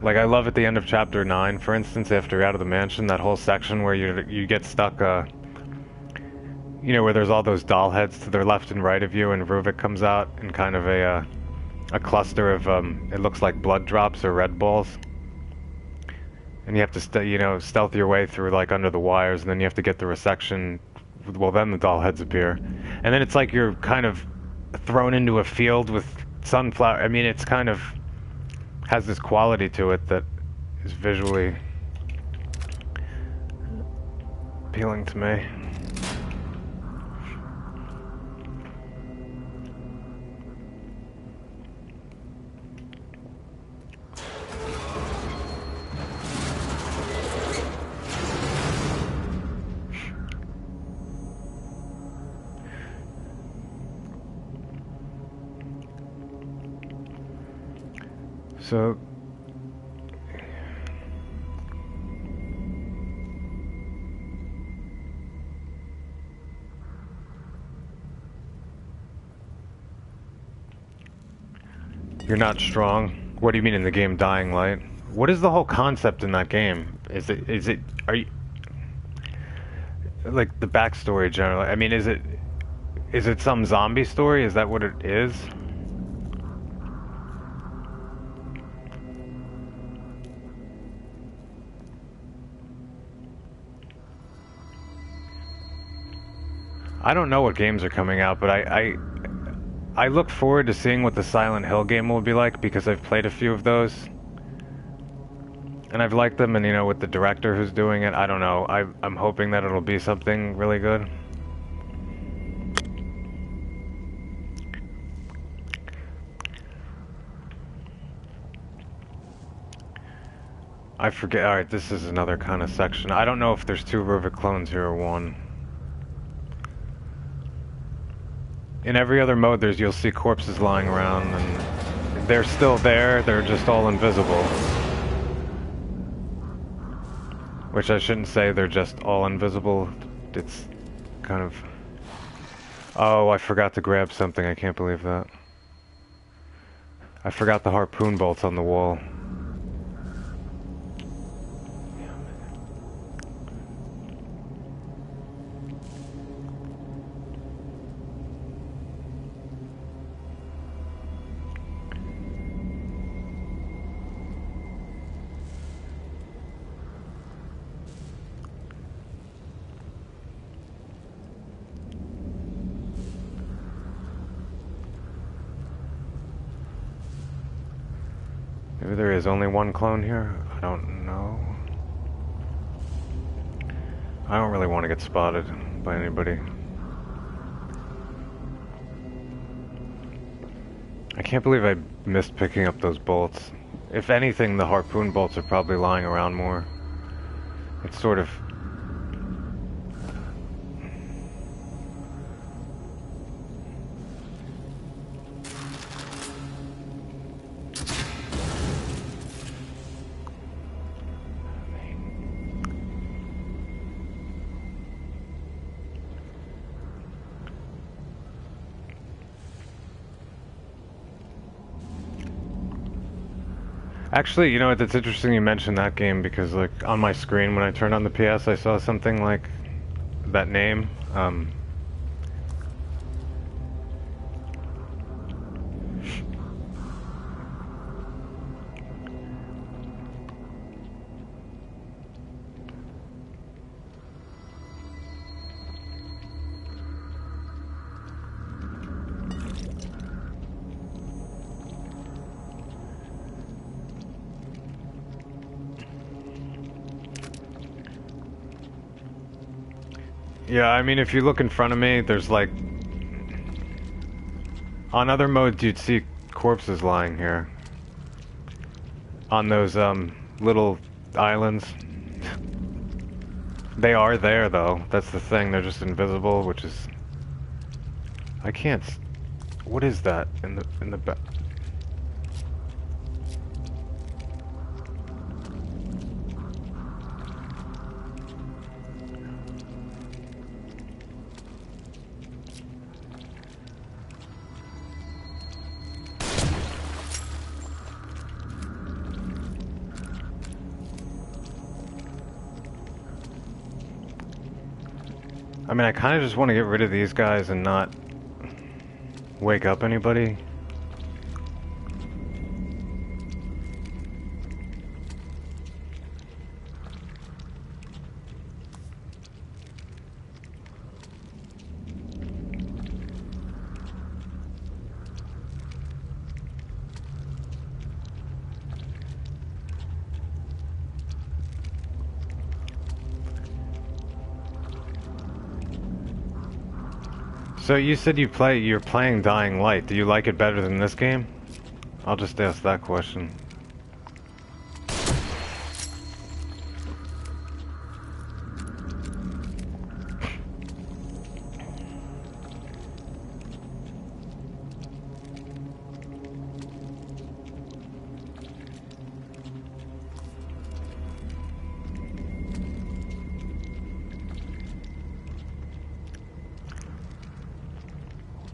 Like, I love at the end of chapter 9, for instance, after you're out of the mansion, that whole section where you get stuck, you know, where there's all those doll heads to the left and right of you, and Ruvik comes out in kind of a cluster of, it looks like blood drops or red balls. And you have to, you know, stealth your way through, like, under the wires, and then you have to get through a section, well, then the doll heads appear. And then it's like you're kind of thrown into a field with sunflower. I mean, it's kind of has this quality to it that is visually appealing to me. So you're not strong. What do you mean in the game Dying Light? What is the whole concept in that game? Are you like the backstory generally? I mean, is it some zombie story? Is that what it is? I don't know what games are coming out, but I look forward to seeing what the Silent Hill game will be like because I've played a few of those. And I've liked them, and you know, with the director who's doing it, I don't know. I'm hoping that it'll be something really good. I forget. Alright, this is another kind of section. I don't know if there's 2 Ruvik clones here or 1. In every other mode, you'll see corpses lying around, and they're still there, they're just all invisible. Which I shouldn't say they're just all invisible. It's kind of... Oh, I forgot to grab something, I can't believe that. I forgot the harpoon bolts on the wall. Maybe there is only 1 clone here? I don't know. I don't really want to get spotted by anybody. I can't believe I missed picking up those bolts. If anything, the harpoon bolts are probably lying around more. It's sort of... Actually, you know what, it's interesting you mentioned that game because, like, on my screen when I turned on the PS, I saw something like that name. Yeah, I mean, if you look in front of me, there's like... On other modes, you'd see corpses lying here. On those, little islands. They are there, though. That's the thing, they're just invisible, which is... I can't... What is that in the back? I mean, I kind of just want to get rid of these guys and not wake up anybody. So you said you're playing Dying Light. Do you like it better than this game? I'll just ask that question.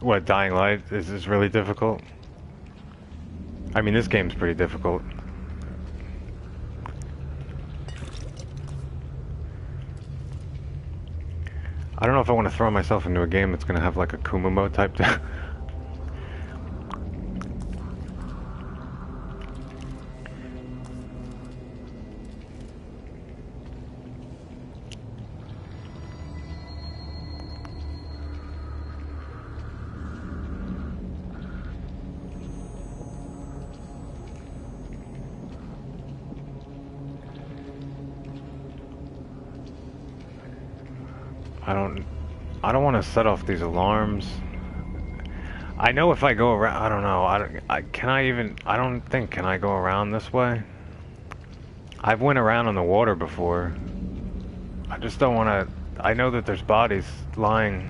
What, Dying Light is really difficult? I mean, this game's pretty difficult. I don't know if I want to throw myself into a game that's going to have like a AKUMU mode type thing. I don't want to set off these alarms. I know if I go around, I don't know. I don't think, can I go around this way? I've went around on the water before. I just don't want to, I know that there's bodies lying.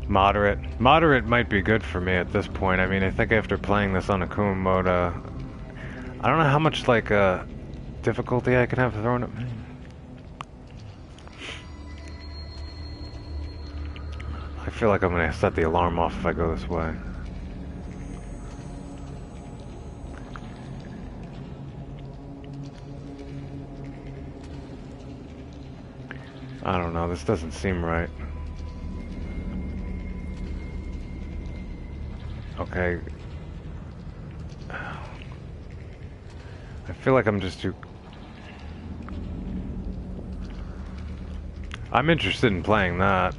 Moderate might be good for me at this point. I mean, I think after playing this on AKUMU mode, I don't know how much, like, difficulty I can have thrown at me. I feel like I'm gonna set the alarm off if I go this way. I don't know, this doesn't seem right. Okay. I feel like I'm just too... I'm interested in playing that.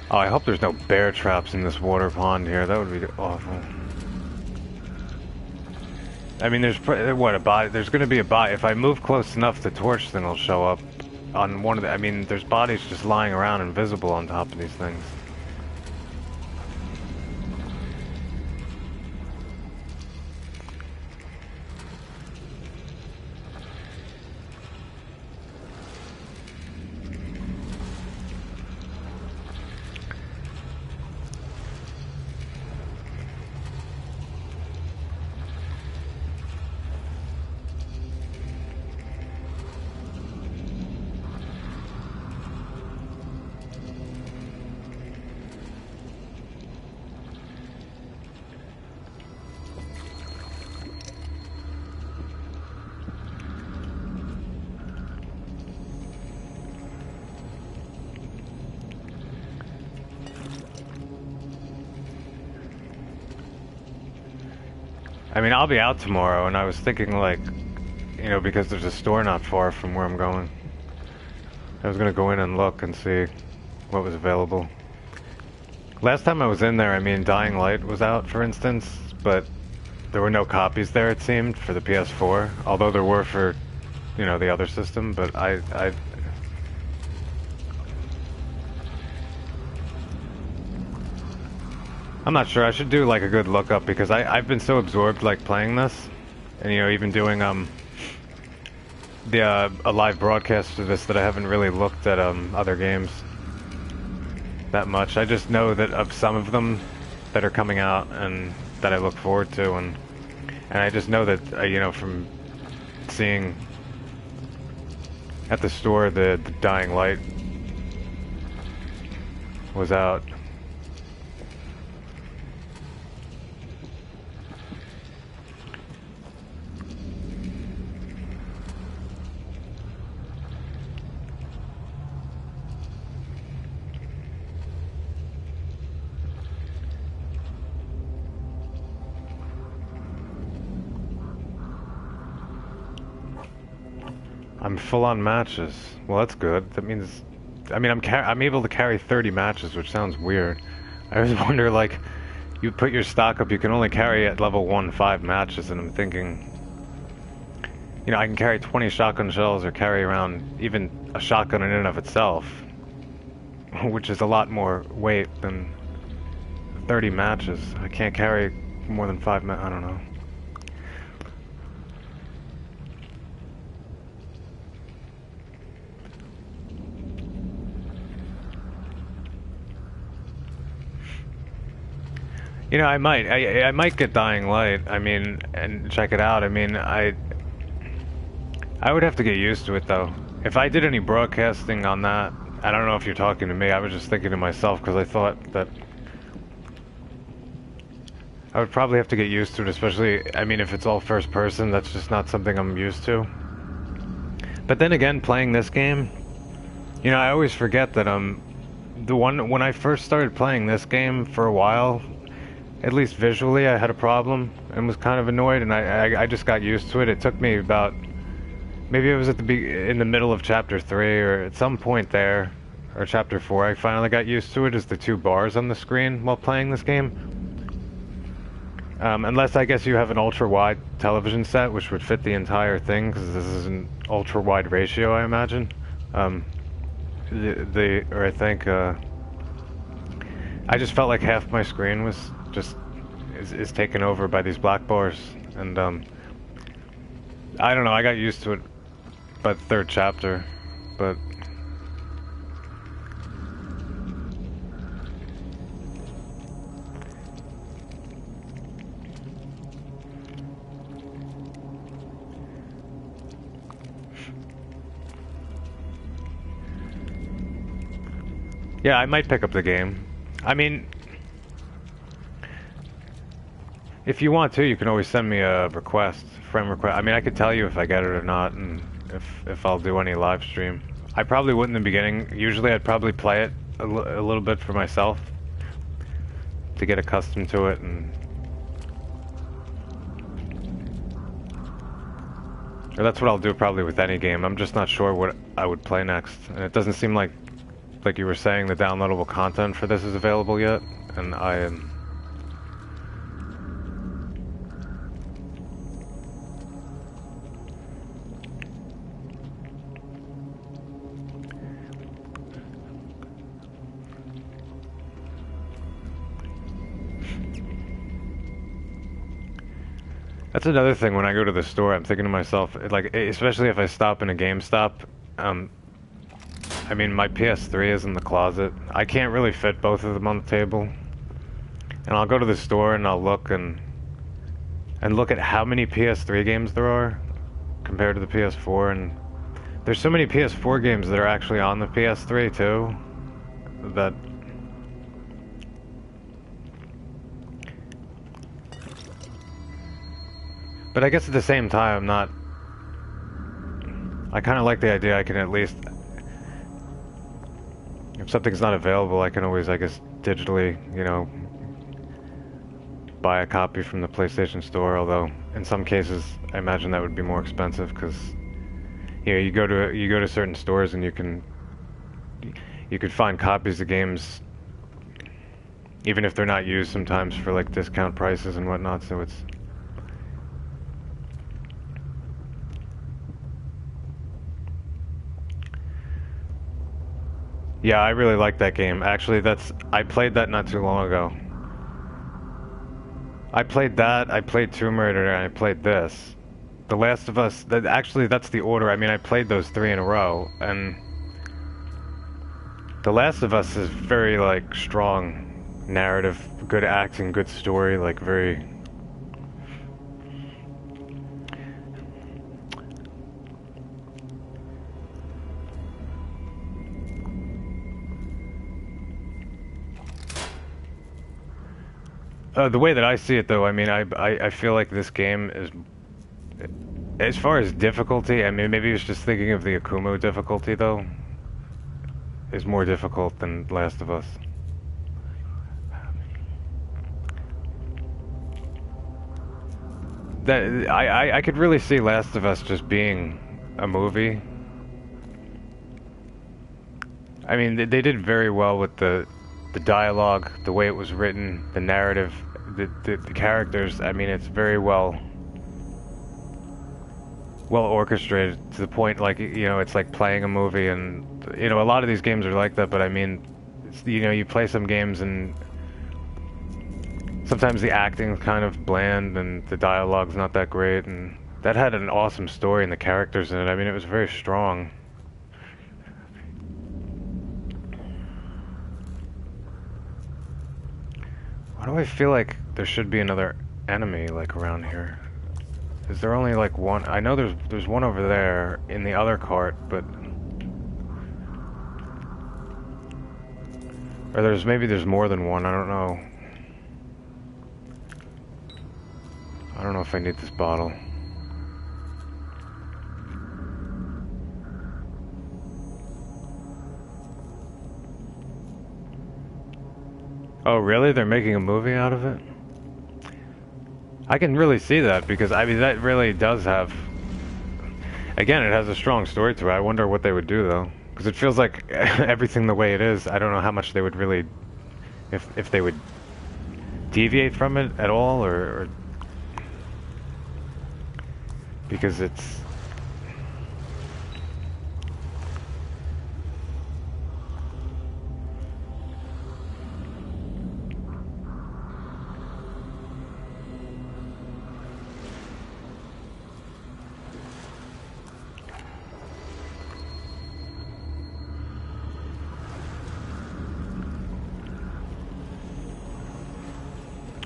Oh, I hope there's no bear traps in this water pond here. That would be awful. I mean, there's what, a body? There's going to be a body. If I move close enough, the torch then will show up on one of the... I mean, there's bodies just lying around invisible on top of these things. I mean, I'll be out tomorrow, and I was thinking, like, you know, because there's a store not far from where I'm going. I was gonna go in and look and see what was available. Last time I was in there, I mean, Dying Light was out, for instance, but there were no copies there, it seemed, for the PS4. Although there were for, you know, the other system, but I'm not sure. I should do like a good lookup because I've been so absorbed like playing this, and you know even doing a live broadcast of this that I haven't really looked at other games that much. I just know that of some of them that are coming out and that I look forward to, and I just know that you know from seeing at the store the Dying Light was out. I'm full on matches. Well, that's good. That means, I mean, I'm able to carry 30 matches, which sounds weird. I always wonder, like, you put your stock up, you can only carry at level 1 5 matches, and I'm thinking, you know, I can carry 20 shotgun shells or carry around even a shotgun in and of itself, which is a lot more weight than 30 matches. I can't carry more than 5 I don't know. You know, I might get Dying Light. I mean, and check it out. I mean, I would have to get used to it though. If I did any broadcasting on that, I don't know if you're talking to me. I was just thinking to myself because I thought that I would probably have to get used to it, especially, I mean, if it's all first person, that's just not something I'm used to. But then again, playing this game, you know, I always forget that when I first started playing this game for a while, at least visually, I had a problem and was kind of annoyed, and I just got used to it. It took me about, maybe it was at in the middle of chapter 3 or at some point there, or chapter 4, I finally got used to it as the 2 bars on the screen while playing this game. Unless I guess you have an ultra-wide television set, which would fit the entire thing, because this is an ultra-wide ratio, I imagine. Or I think, I just felt like half my screen was just, is taken over by these black bars, and, I don't know, I got used to it by the 3rd chapter, but... Yeah, I might pick up the game. I mean, if you want to, you can always send me a request, friend request. I mean, I could tell you if I get it or not, and if I'll do any live stream. I probably wouldn't in the beginning. Usually I'd probably play it a little bit for myself to get accustomed to it, and or that's what I'll do probably with any game. I'm just not sure what I would play next, and it doesn't seem like you were saying, the downloadable content for this is available yet, and I am... That's another thing when I go to the store, I'm thinking to myself, like, especially if I stop in a GameStop, I mean, my PS3 is in the closet. I can't really fit both of them on the table. And I'll go to the store and I'll look and look at how many PS3 games there are compared to the PS4, and there's so many PS4 games that are actually on the PS3 too, that but I guess at the same time I'm not, I kind of like the idea I can at least, if something's not available, I can always, I guess, digitally, you know, buy a copy from the PlayStation Store, although in some cases I imagine that would be more expensive because, you know, you go to certain stores and you could find copies of games even if they're not used sometimes for like discount prices and whatnot, so it's... Yeah, I really like that game. Actually, I played that not too long ago. I played that, I played Tomb Raider, and I played this. The Last of Us, actually that's the order. I mean, I played those 3 in a row, and The Last of Us is very, like, strong narrative, good acting, good story, like, very... The way that I see it, though, I mean, I feel like this game is, as far as difficulty, I mean, maybe it's just thinking of the AKUMU difficulty, though, is more difficult than Last of Us. That I could really see Last of Us just being a movie. I mean, they did very well with the dialogue, the way it was written, the narrative, the characters. I mean, it's very well orchestrated to the point, like, you know, it's like playing a movie. And, you know, a lot of these games are like that, but I mean, it's, you know, you play some games and sometimes the acting's kind of bland and the dialogue's not that great, and that had an awesome story and the characters in it. I mean, it was very strong. Why do I feel like there should be another enemy, like, around here? Is there only, like, one? I know there's one over there in the other cart, but... Or maybe there's more than one, I don't know. I don't know if I need this bottle. Oh, really? They're making a movie out of it? I can really see that, because, I mean, that really does have... Again, it has a strong story to it. I wonder what they would do, though. Because it feels like everything the way it is, I don't know how much they would really... If they would deviate from it at all, or... Because it's...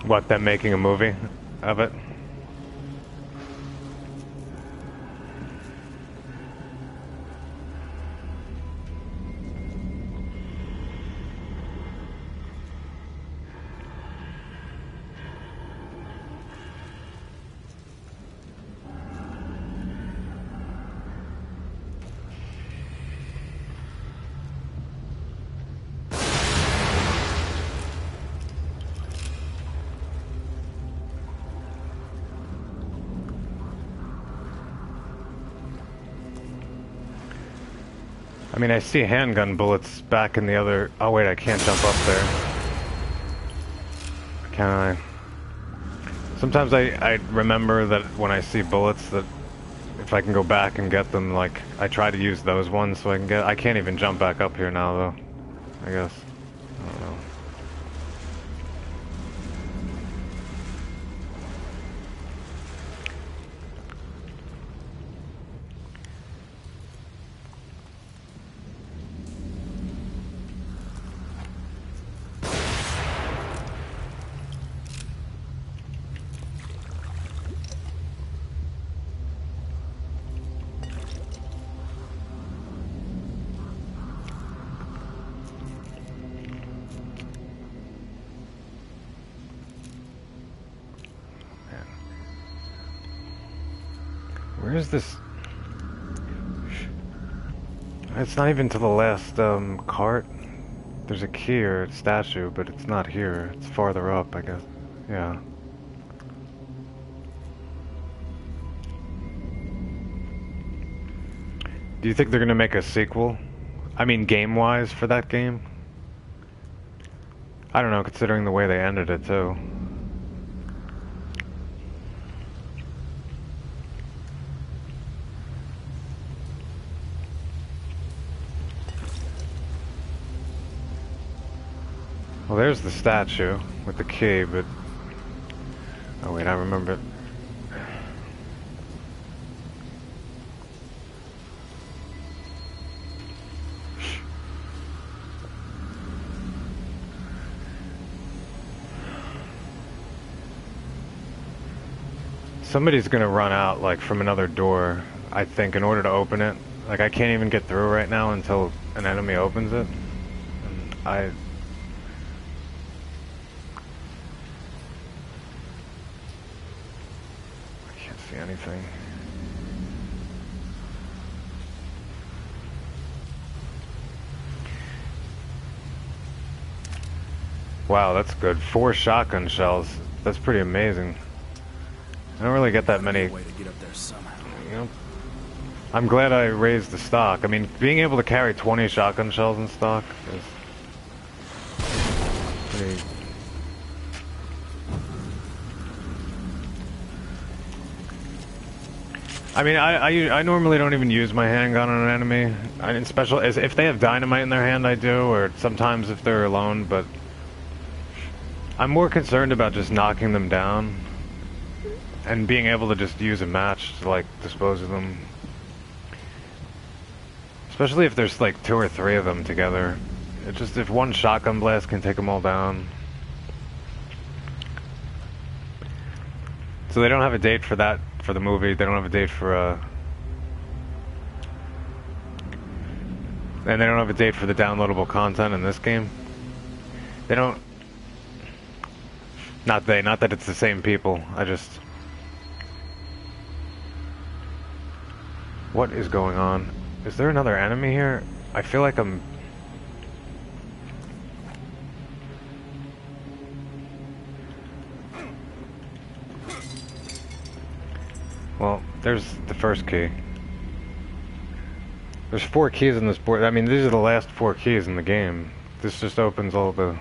What, them making a movie of it? I mean, I see handgun bullets back in the other... Oh wait, I can't jump up there. Can I? Sometimes I remember that when I see bullets that if I can go back and get them, like, I try to use those ones so I can get... I can't even jump back up here now, though. I guess. I don't know. Where is this? It's not even to the last cart. There's a key or a statue, but it's not here. It's farther up, I guess. Yeah. Do you think they're gonna make a sequel? I mean, game-wise for that game? I don't know, considering the way they ended it, too. Well, there's the statue with the key, but... Oh wait, I remember... Somebody's gonna run out, like, from another door, I think, in order to open it. Like, I can't even get through right now until an enemy opens it. And I can't see anything. Wow, that's good. 4 shotgun shells. That's pretty amazing. I don't really get that many. Way to get up there somehow. You know, I'm glad I raised the stock. I mean, being able to carry 20 shotgun shells in stock is pretty... I mean, I normally don't even use my handgun on an enemy. In special, if they have dynamite in their hand, I do, or sometimes if they're alone. But I'm more concerned about just knocking them down and being able to just use a match to, like, dispose of them. Especially if there's like 2 or 3 of them together. It just, if one shotgun blast can take them all down. So they don't have a date for that, for the movie. They don't have a date for, and they don't have a date for the downloadable content in this game. They don't... Not that it's the same people. I just... What is going on? Is there another enemy here? I feel like I'm... Well, there's the first key. There's 4 keys in this board. I mean, these are the last 4 keys in the game. This just opens all the...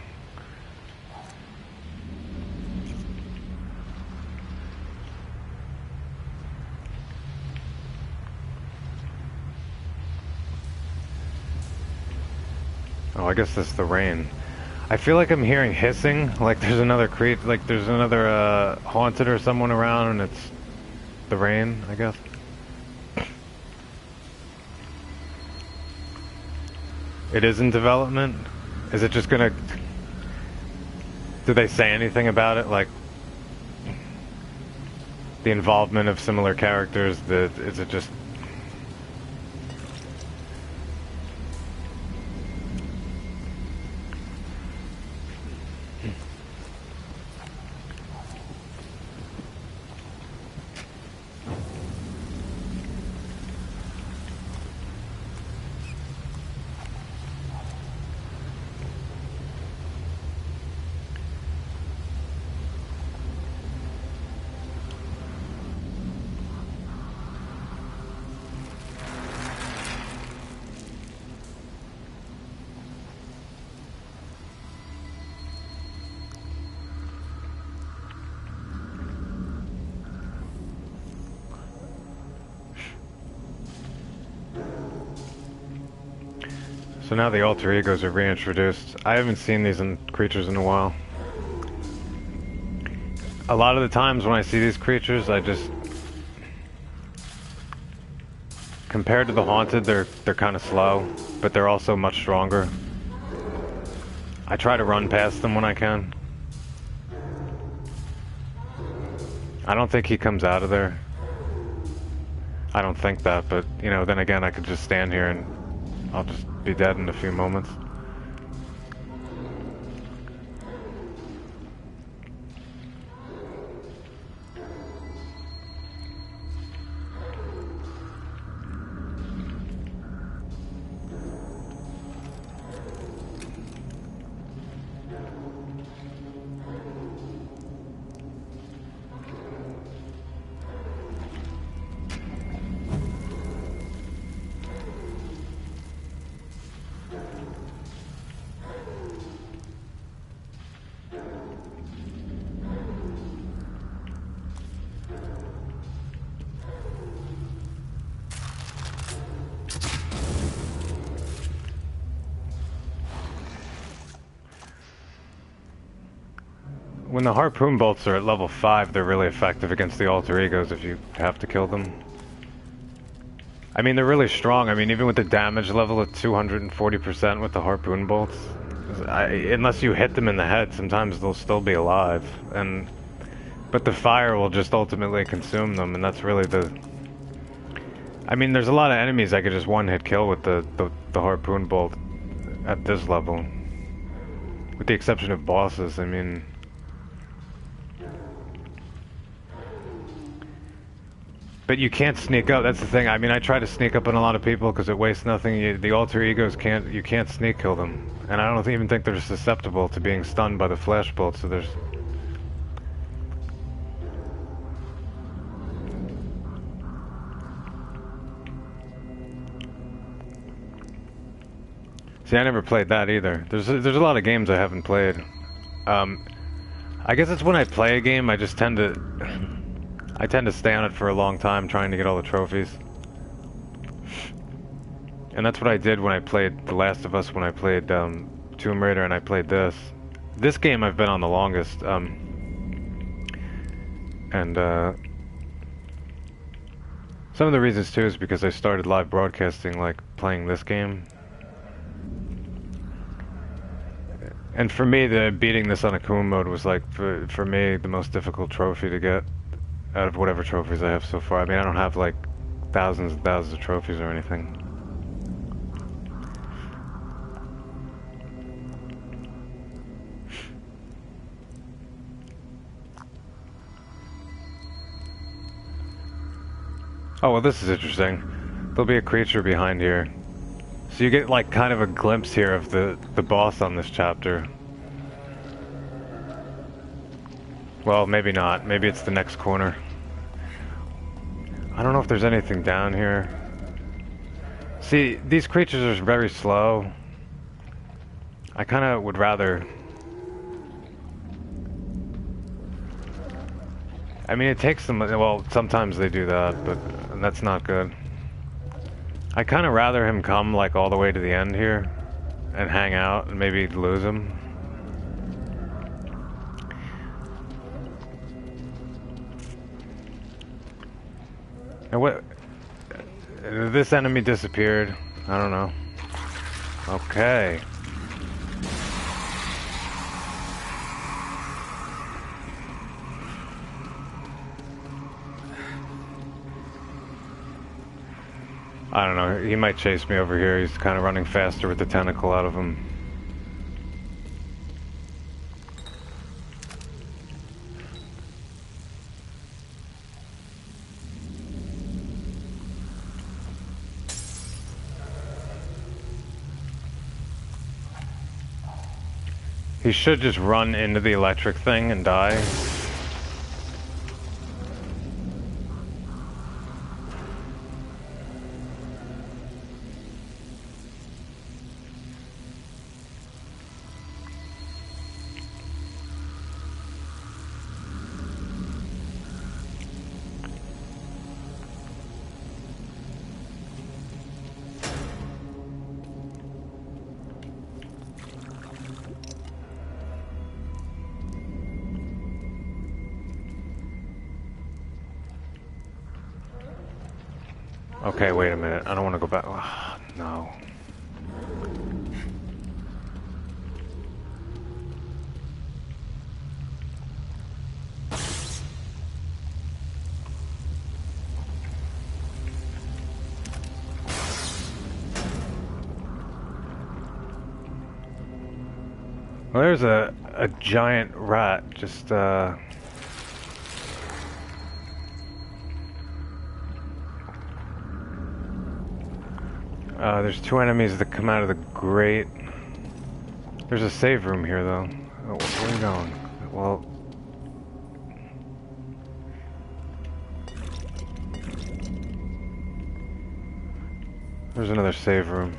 Oh, I guess that's the rain. I feel like I'm hearing hissing, like there's another haunted or someone around, and it's the rain, I guess. It is in development? Is it just gonna... Do they say anything about it? Like, the involvement of similar characters, is it just... So now the alter egos are reintroduced. I haven't seen these creatures in a while. A lot of the times when I see these creatures, I just... Compared to the haunted, they're kind of slow, but they're also much stronger. I try to run past them when I can. I don't think he comes out of there. I don't think that, but, you know, then again, I could just stand here and I'll just be dead in a few moments. When the harpoon bolts are at level 5, they're really effective against the alter egos if you have to kill them. I mean, they're really strong. I mean, even with the damage level at 240% with the harpoon bolts, unless you hit them in the head, sometimes they'll still be alive. But the fire will just ultimately consume them, and that's really the... I mean, there's a lot of enemies I could just one-hit kill with the harpoon bolt at this level. With the exception of bosses, I mean... But you can't sneak up, that's the thing. I mean, I try to sneak up on a lot of people because it wastes nothing. The alter egos you can't sneak kill them. And I don't even think they're susceptible to being stunned by the flash bolt, so there's... See, I never played that either. There's a lot of games I haven't played. I guess it's when I play a game, I just tend to stay on it for a long time trying to get all the trophies. And that's what I did when I played The Last of Us, when I played Tomb Raider, and I played this. This game I've been on the longest. Some of the reasons too is because I started live broadcasting, like playing this game. And for me, beating this on AKUMU mode was like, for me, the most difficult trophy to get. out of whatever trophies I have so far. I mean, I don't have like thousands and thousands of trophies or anything. Oh, well, this is interesting. There'll be a creature behind here. So you get like kind of a glimpse here of the boss on this chapter. Well, maybe not. Maybe it's the next corner. I don't know if there's anything down here. See, these creatures are very slow. I kind of would rather... I mean, it takes them... Well, sometimes they do that, but that's not good. I kind of rather him come, like, all the way to the end here and hang out and maybe lose him. And what... This enemy disappeared. I don't know. Okay. I don't know, he might chase me over here. He's kind of running faster with the tentacle out of him. He should just run into the electric thing and die. Okay, wait a minute. I don't want to go back. Oh, no. Well, there's a giant rat just there's two enemies that come out of the grate. There's a save room here, though. Oh, where are you going? Well... There's another save room.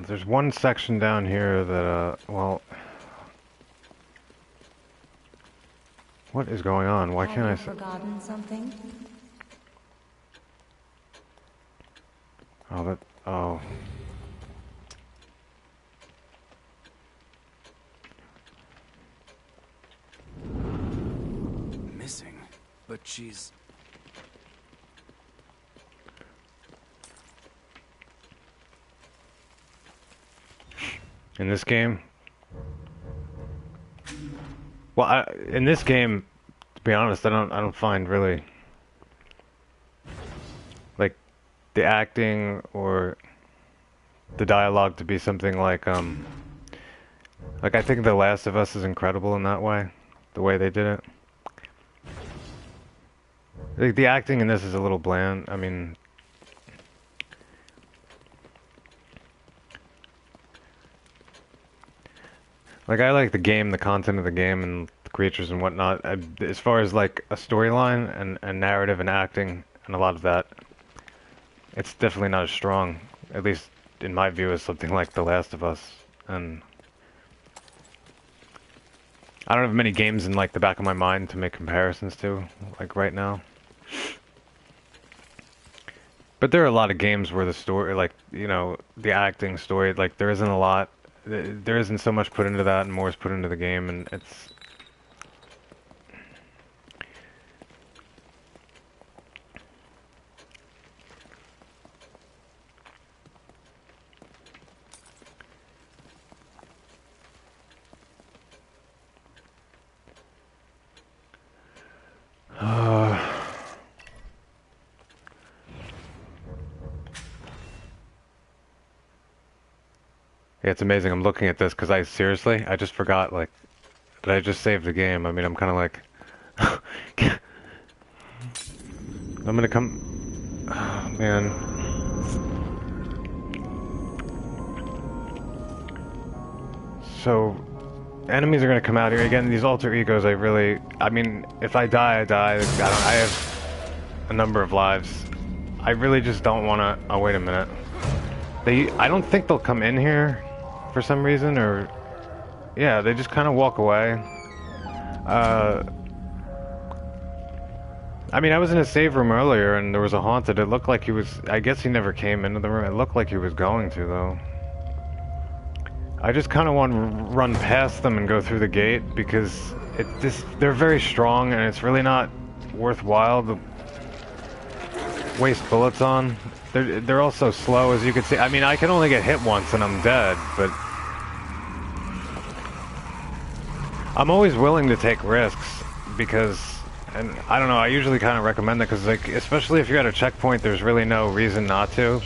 There's one section down here that, well... What is going on? Why can't I... Have you forgotten something? Oh, that... Oh. Missing, but she's... In this game? Well, in this game, to be honest, I don't find really like the acting or the dialogue to be something like I think The Last of Us is incredible in that way, the way they did it. Like the acting in this is a little bland. I mean, like, I like the game, the content of the game, and the creatures and whatnot. As far as, like, a storyline and narrative and acting and a lot of that, it's definitely not as strong, at least in my view, as something like The Last of Us. And I don't have many games in like the back of my mind to make comparisons to, like right now. But there are a lot of games where the story, like, you know, the acting story, like there isn't a lot, there isn't so much put into that and more is put into the game, and it's... Yeah, it's amazing. I'm looking at this because I just forgot, like, that I just saved the game. I mean, I'm kind of like, I'm gonna come, oh, man. So, enemies are gonna come out here again. These alter egos, I mean, if I die, I die. I have a number of lives. I really just don't want to. Oh, wait a minute. I don't think they'll come in here for some reason, or yeah, they just kind of walk away. I mean, I was in a save room earlier and there was a haunted. It looked like he was, I guess he never came into the room. It looked like he was going to, though. I just kind of want to run past them and go through the gate because they're very strong and it's really not worthwhile to waste bullets on. They're all so slow, as you can see. I mean, I can only get hit once and I'm dead, but I'm always willing to take risks because, and I don't know, I usually kind of recommend it because, like, especially if you're at a checkpoint, there's really no reason not to.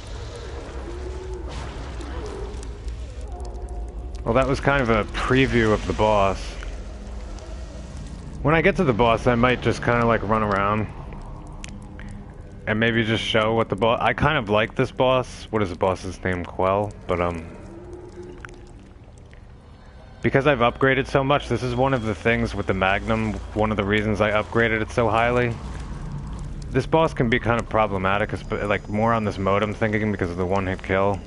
Well, that was kind of a preview of the boss. When I get to the boss, I might just kind of like run around and maybe just show what the boss... I kind of like this boss. What is the boss's name? Quell? But, because I've upgraded so much, this is one of the things with the Magnum, one of the reasons I upgraded it so highly. This boss can be kind of problematic, like more on this mode I'm thinking because of the one-hit kill.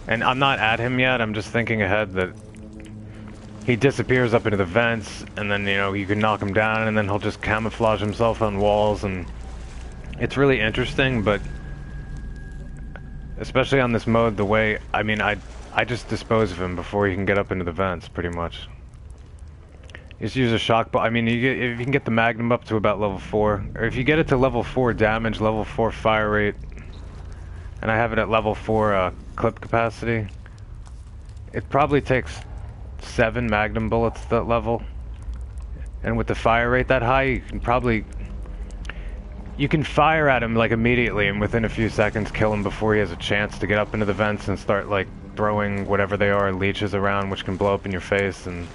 And I'm not at him yet, I'm just thinking ahead that he disappears up into the vents, and then, you know, you can knock him down, and then he'll just camouflage himself on walls, and it's really interesting, but especially on this mode, the way, I mean, I just dispose of him before he can get up into the vents, pretty much. Just use a shock ball. I mean, if you can get the Magnum up to about level 4, or if you get it to level 4 damage, level 4 fire rate, and I have it at level 4 clip capacity, it probably takes 7 Magnum bullets at that level. And with the fire rate that high, you can fire at him like immediately and within a few seconds kill him before he has a chance to get up into the vents and start like throwing whatever they are, leeches around, which can blow up in your face. And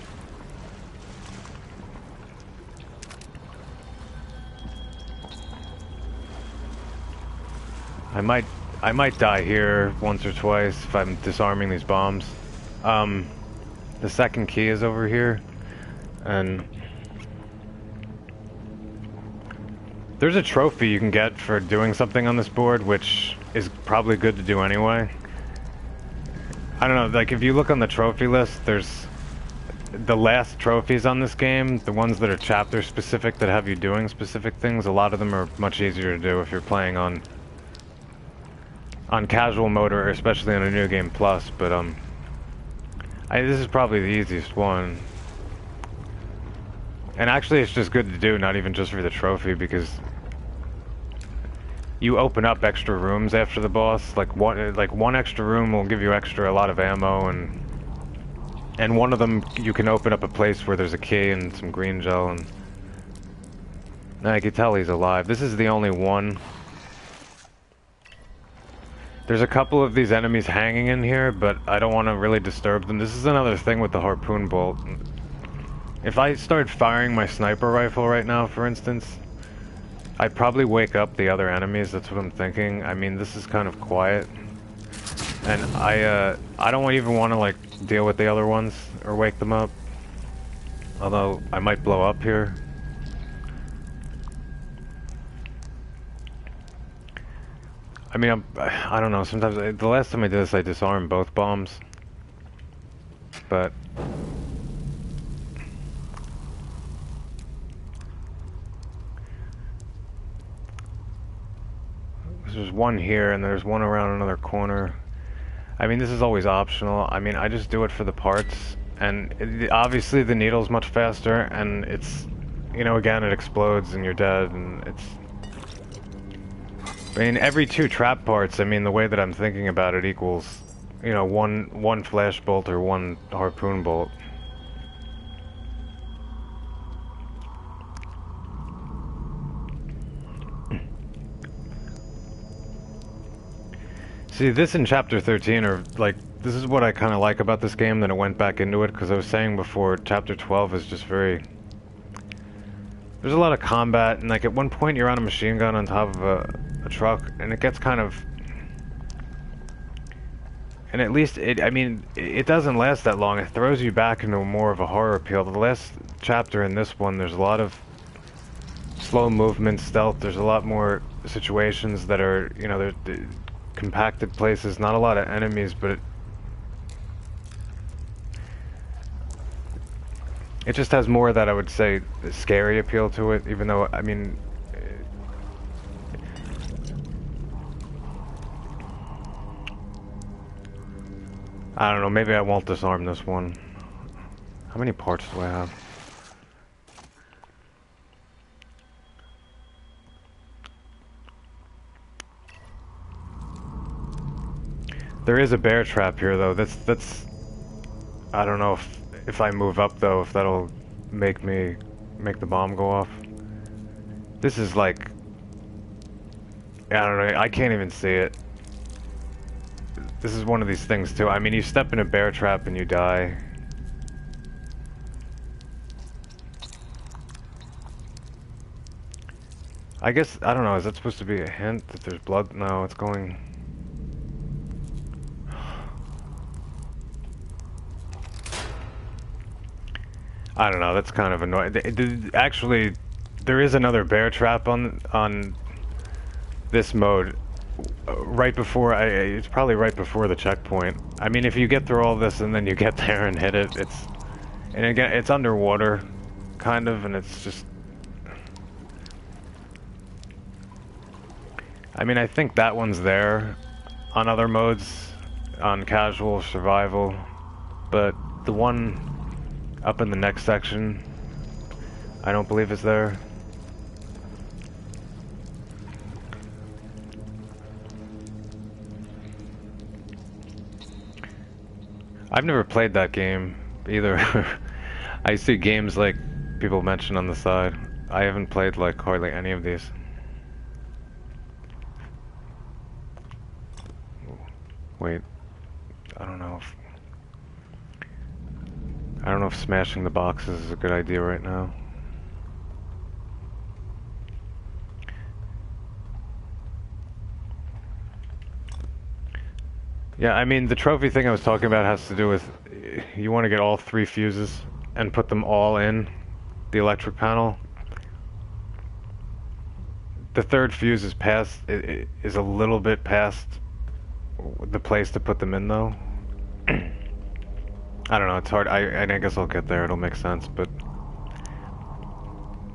I might die here once or twice if I'm disarming these bombs. The second key is over here, and there's a trophy you can get for doing something on this board, which is probably good to do anyway. I don't know, like if you look on the trophy list, there's the last trophies on this game, the ones that are chapter specific that have you doing specific things. A lot of them are much easier to do if you're playing on casual mode, or especially on a new game plus, but this is probably the easiest one. And actually it's just good to do, not even just for the trophy, because you open up extra rooms after the boss. Like one extra room will give you a lot of ammo, and one of them you can open up a place where there's a key and some green gel, and now I can tell he's alive. This is the only one. There's a couple of these enemies hanging in here, but I don't want to really disturb them. This is another thing with the harpoon bolt. If I start firing my sniper rifle right now, for instance, I'd probably wake up the other enemies. That's what I'm thinking. I mean, this is kind of quiet, and I don't even want to like deal with the other ones or wake them up. Although I might blow up here. I mean, I don't know, sometimes, the last time I did this, I disarmed both bombs. But There's one here, and there's one around another corner. I mean, this is always optional. I mean, I just do it for the parts, and obviously the needle's much faster, and it's, you know, again, it explodes and you're dead, and it's... I mean, every 2 trap parts, I mean, the way that I'm thinking about it equals, you know, one flash bolt or 1 harpoon bolt. See, this in Chapter 13 are, like, this is what I kind of like about this game, that it went back into it, because I was saying before, Chapter 12 is just very... There's a lot of combat, and, like, at one point you're on a machine gun on top of a truck, and it gets kind of... And at least, I mean, it doesn't last that long. It throws you back into more of a horror appeal. The last chapter in this one, there's a lot of slow movement, stealth. There's a lot more situations that are, you know, they're compacted places. Not a lot of enemies, but it just has more of that, I would say, scary appeal to it, even though, I mean... I don't know, maybe I won't disarm this one. How many parts do I have? There is a bear trap here, though. That's... I don't know if I move up, though, if that'll make the bomb go off. This is like... I don't know, I can't even see it. This is one of these things, too. I mean, you step in a bear trap and you die. I guess, I don't know, is that supposed to be a hint that there's blood? No, it's going... I don't know, that's kind of annoying. Actually, there is another bear trap on this mode. Right before, it's probably right before the checkpoint. I mean, if you get through all this and then you get there and hit it, and again, it's underwater, kind of, and it's just... I mean, I think that one's there on other modes, on casual, survival, but the one up in the next section, I don't believe is there. I've never played that game either. I see games like people mention on the side. I haven't played like hardly any of these. Wait, I don't know if smashing the boxes is a good idea right now. Yeah, I mean, the trophy thing I was talking about has to do with you want to get all 3 fuses and put them all in the electric panel. The 3rd fuse is past, it is a little bit past the place to put them in, though. I don't know, it's hard. I guess I'll get there, it'll make sense, but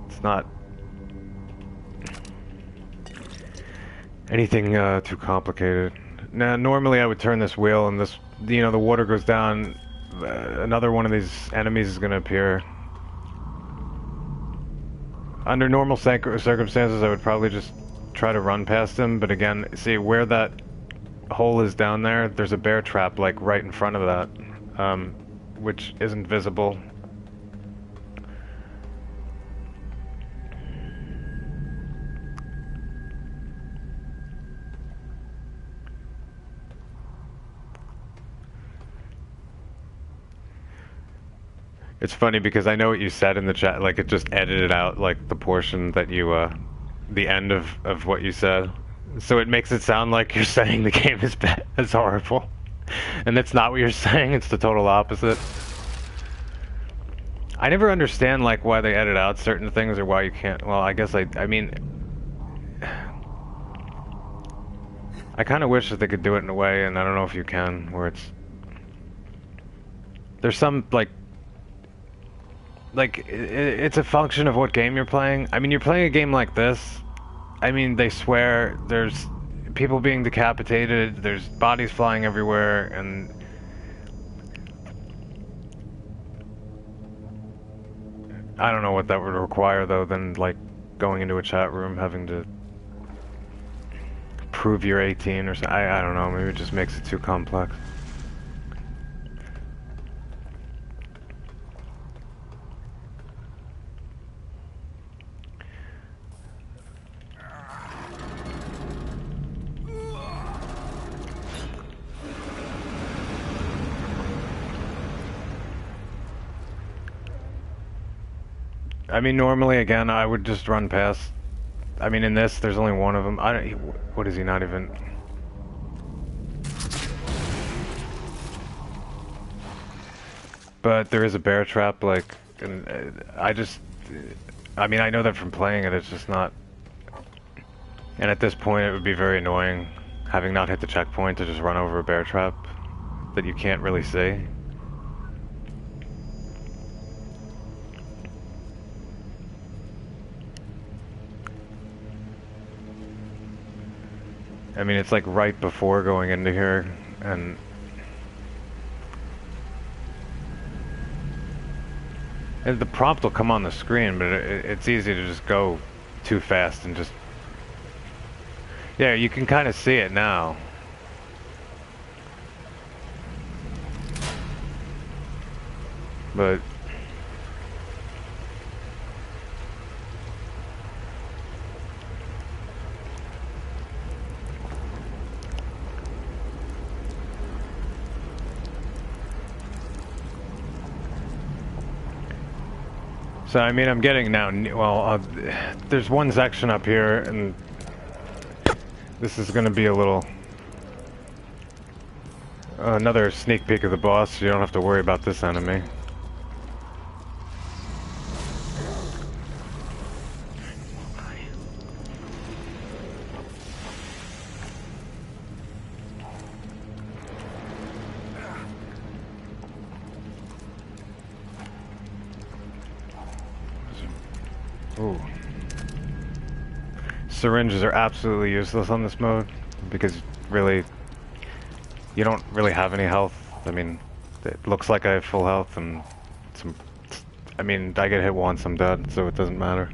it's not anything too complicated. Now, normally I would turn this wheel and this, you know, the water goes down, another one of these enemies is going to appear. Under normal circumstances, I would probably just try to run past him, but again, see where that hole is down there, there's a bear trap, like, right in front of that, which isn't visible. It's funny because I know what you said in the chat, like it just edited out like the portion that you, the end of what you said. So it makes it sound like you're saying the game is bad, is horrible. And that's not what you're saying, it's the total opposite. I never understand like why they edit out certain things or why you can't, well I guess I mean... I kind of wish that they could do it in a way, and I don't know if you can, where it's... There's some like it's a function of what game you're playing. I mean, you're playing a game like this. I mean, they swear there's people being decapitated, there's bodies flying everywhere, and I don't know what that would require though, than like going into a chat room, having to prove you're 18 or something. I don't know, maybe it just makes it too complex. I mean, normally, again, I would just run past. I mean, in this, there's only one of them. I don't. What is he not even? But there is a bear trap, like, and I just. I mean, I know that from playing it. It's just not. And at this point, it would be very annoying, having not hit the checkpoint, to just run over a bear trap that you can't really see. I mean, it's like right before going into here, and the prompt will come on the screen, but it's easy to just go too fast and just... Yeah, you can kind of see it now. But... So, I mean, I'm getting now, well, there's one section up here, and this is going to be a little, another sneak peek of the boss, so you don't have to worry about this enemy. Ooh. Syringes are absolutely useless on this mode, because really, you don't really have any health. I mean, it looks like I have full health, and some, I mean, I get hit once, I'm dead, so it doesn't matter.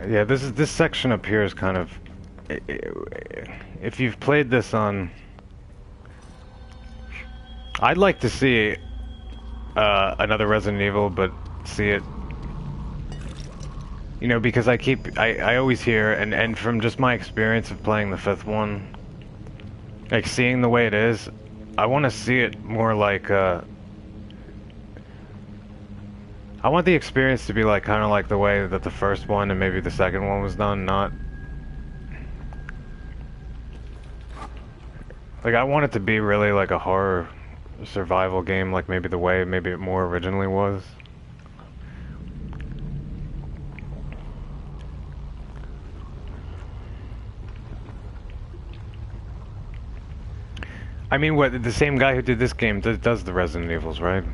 Yeah, this section up here is kind of... If you've played this on... I'd like to see another Resident Evil, but see it... You know, because I always hear, and from just my experience of playing the 5th one, like seeing the way it is, I want to see it more like... I want the experience to be like kind of like the way that the first one and maybe the second one was done, not like I want it to be really like a horror survival game, like maybe the way maybe it more originally was. I mean, what, the same guy who did this game does the Resident Evils, right?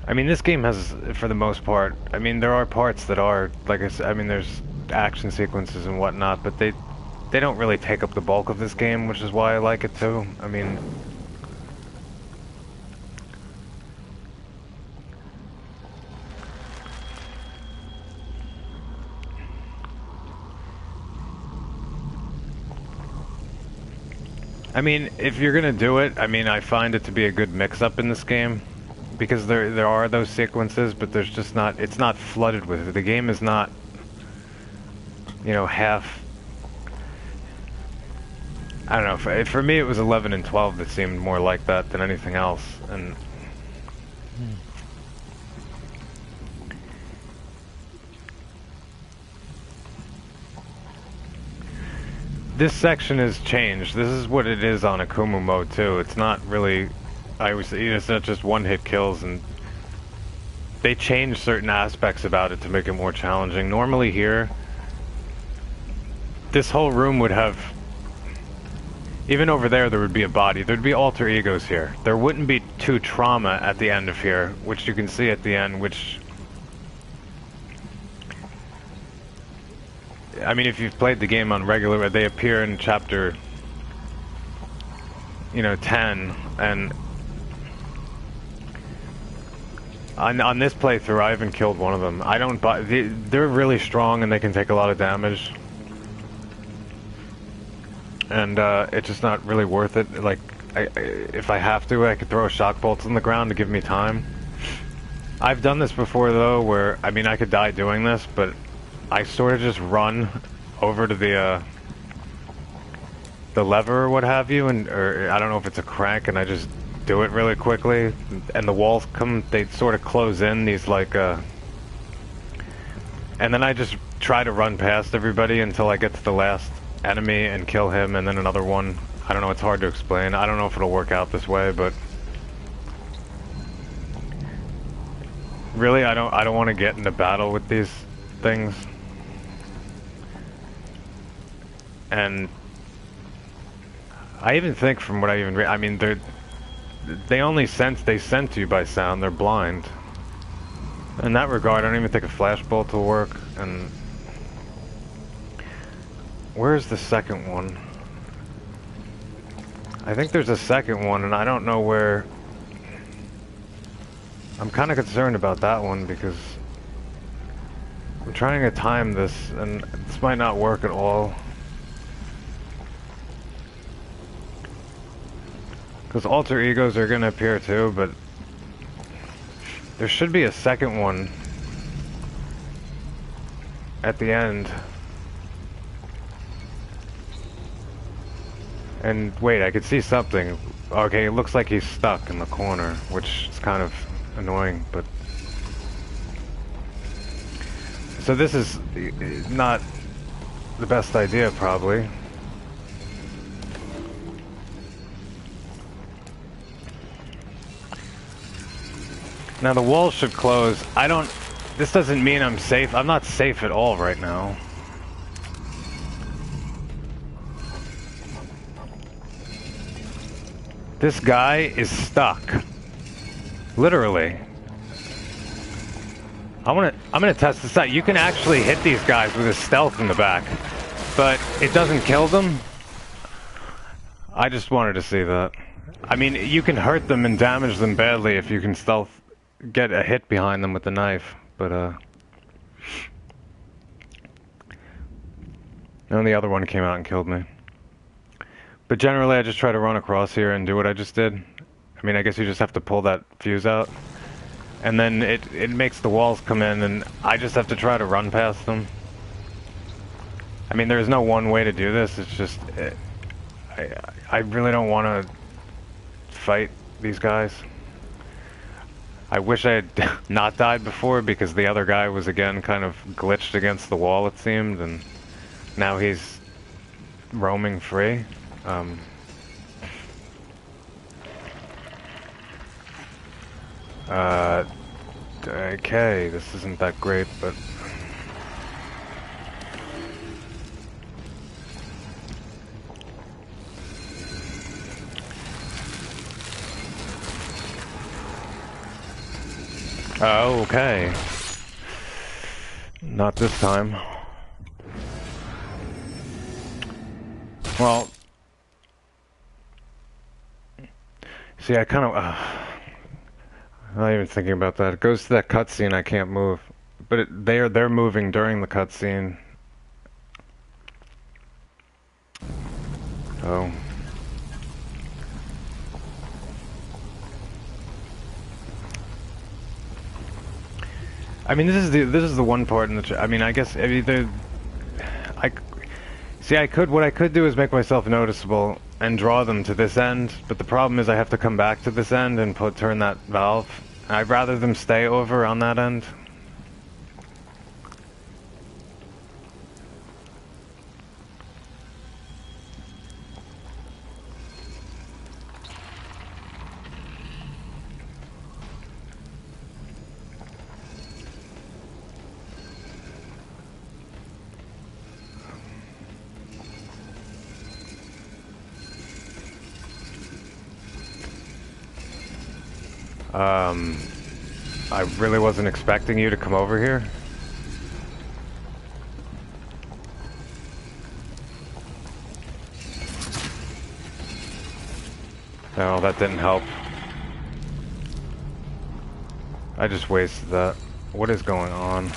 I mean, this game has, for the most part, I mean, there are parts that are, like I said, I mean, there's action sequences and whatnot, but they don't really take up the bulk of this game, which is why I like it too. I mean... I mean, if you're gonna do it, I mean, I find it to be a good mix-up in this game. Because there are those sequences, but there's just not, it's not flooded with it. The game is not, you know, half, I don't know, for me it was 11 and 12 that seemed more like that than anything else, and... This section has changed. This is what it is on AKUMU mode too. It's not really... it's not just one-hit kills, and they changed certain aspects about it to make it more challenging. Normally here, this whole room would have, even over there would be a body. There'd be alter egos here. There wouldn't be 2 trauma at the end of here, which you can see at the end, which, I mean, if you've played the game on regular, they appear in chapter, you know, 10, and on this playthrough, I haven't killed one of them. I don't buy, they're really strong and they can take a lot of damage. And it's just not really worth it. Like, if I have to, I could throw shock bolts on the ground to give me time. I've done this before though, where, I mean, I could die doing this, but I sort of just run over to the lever or what have you, and or I don't know if it's a crank, and I just do it really quickly, and the walls come, they sort of close in, these like, and then I just try to run past everybody until I get to the last enemy and kill him, and then another one. I don't know, it's hard to explain. I don't know if it'll work out this way, but really I don't want to get into battle with these things. And I even think from what I even I mean, they only sense, they sense you by sound, they're blind. In that regard, I don't even think a flashbolt will work. And where's the second one? I think there's a second one, and I don't know where. I'm kind of concerned about that one because I'm trying to time this, and this might not work at all. Because alter egos are going to appear too, but there should be a second one at the end. And wait, I could see something. Okay, it looks like he's stuck in the corner, which is kind of annoying, but... So this is not the best idea, probably. Now the walls should close. This doesn't mean I'm safe. I'm not safe at all right now. This guy is stuck. Literally. I'm gonna test this out. You can actually hit these guys with a stealth in the back, but it doesn't kill them. I just wanted to see that. I mean, you can hurt them and damage them badly if you can stealth, get a hit behind them with the knife, but and the other one came out and killed me. But generally I just try to run across here and do what I just did. I mean, I guess you just have to pull that fuse out, and then it makes the walls come in, and I just have to try to run past them. I mean, there's no one way to do this. It's just I really don't want to fight these guys. I wish I had not died before, because the other guy was again kind of glitched against the wall, it seemed, and now he's roaming free. Okay, this isn't that great, but... Oh, okay. Not this time. Well... See, I kind of... I'm not even thinking about that. It goes to that cutscene, I can't move. But they're moving during the cutscene. Oh. I mean, this is the one part in the... I mean, I guess... I mean, see, what I could do is make myself noticeable and draw them to this end, but the problem is I have to come back to this end and turn that valve. I'd rather them stay over on that end. I really wasn't expecting you to come over here. No, that didn't help. I just wasted that. What is going on?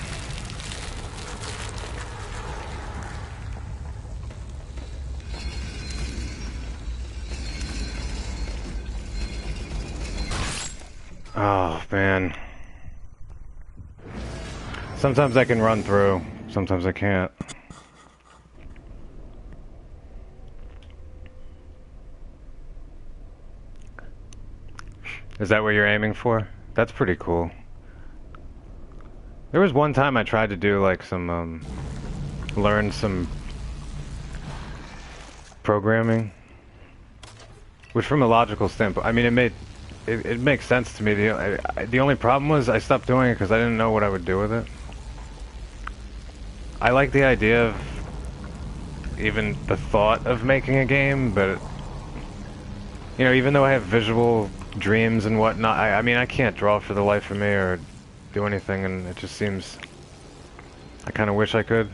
Oh, man. Sometimes I can run through, sometimes I can't. Is that what you're aiming for? That's pretty cool. There was one time I tried to do like some, learn some programming. Which from a logical standpoint, I mean it makes sense to me. The only problem was I stopped doing it because I didn't know what I would do with it. I like the idea of even the thought of making a game, but you know, even though I have visual dreams and whatnot, I mean I can't draw for the life of me or do anything, and it just seems I kind of wish I could.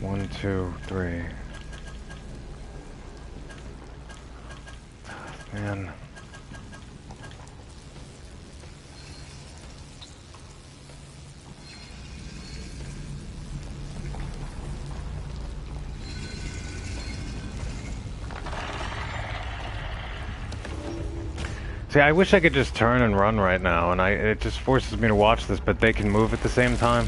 One, two, three. Man. See, I wish I could just turn and run right now, and it just forces me to watch this, but they can move at the same time.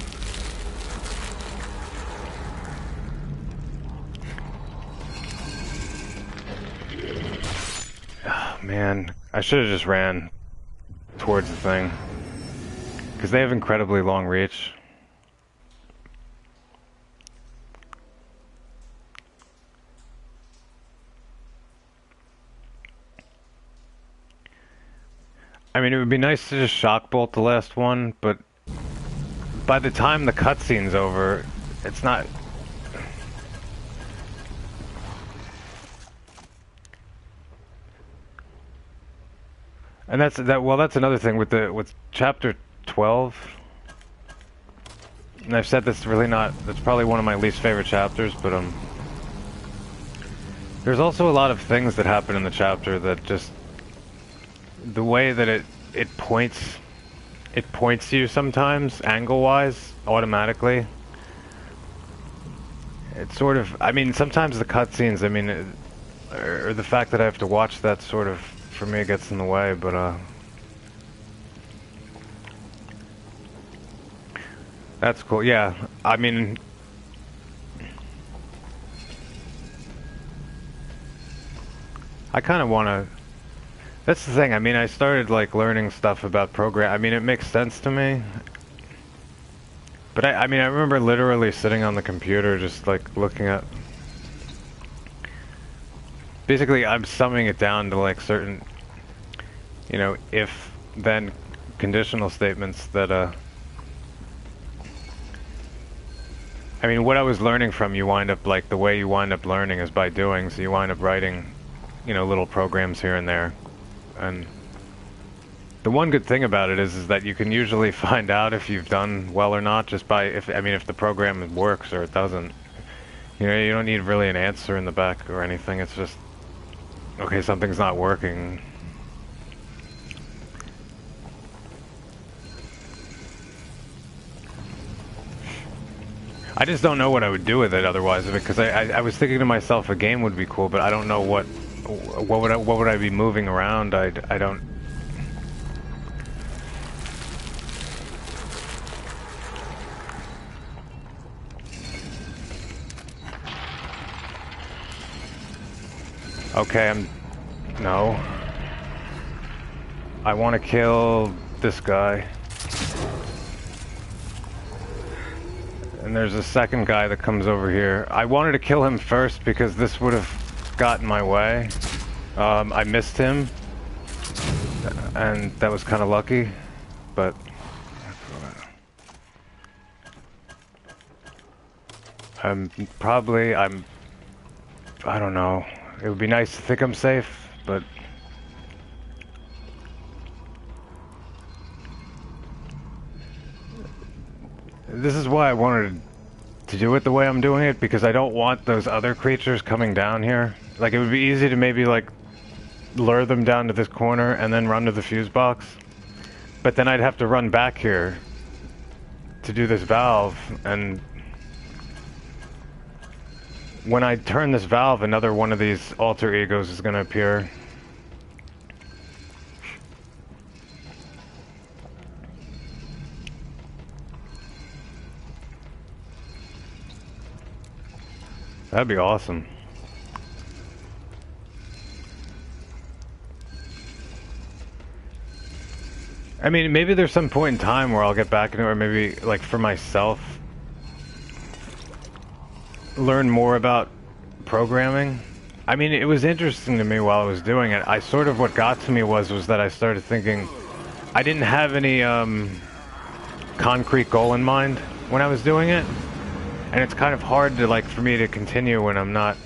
Man, I should have just ran towards the thing. Because they have incredibly long reach. I mean, it would be nice to just shock bolt the last one, but by the time the cutscene's over, it's not... And that's another thing with chapter 12. And I've said this really that's probably one of my least favorite chapters, but there's also a lot of things that happen in the chapter that just the way that it points you sometimes angle-wise automatically. It's sort of, I mean, sometimes the cutscenes, I mean, or the fact that I have to watch that sort of, for me, it gets in the way, but that's cool. Yeah, I mean, I kind of want to. That's the thing. I mean, I started like learning stuff about program. I mean, it makes sense to me. But I mean, I remember literally sitting on the computer, just like looking at. Basically, I'm summing it down to like certain, you know, if then conditional statements that I mean, what I was learning from, you wind up like the way you wind up learning is by doing. So you wind up writing, you know, little programs here and there. And the one good thing about it is that you can usually find out if you've done well or not just by if the program works or it doesn't. You know, you don't need really an answer in the back or anything. It's just okay, something's not working. I just don't know what I would do with it otherwise, because I was thinking to myself a game would be cool, but I don't know what would I be moving around. I don't. Okay, no. I want to kill this guy. And there's a second guy that comes over here. I wanted to kill him first because this would have got in my way. I missed him, and that was kind of lucky, but I don't know. It would be nice to think I'm safe, but this is why I wanted to do it the way I'm doing it, because I don't want those other creatures coming down here. Like, it would be easy to maybe, like, lure them down to this corner and then run to the fuse box. But then I'd have to run back here to do this valve, and when I turn this valve, another one of these alter egos is going to appear. That'd be awesome. I mean, maybe there's some point in time where I'll get back into it, or maybe, like, for myself, learn more about programming. I mean, it was interesting to me while I was doing it. What got to me was that I started thinking, I didn't have any concrete goal in mind when I was doing it, and it's kind of hard to, like, for me to continue when I'm not.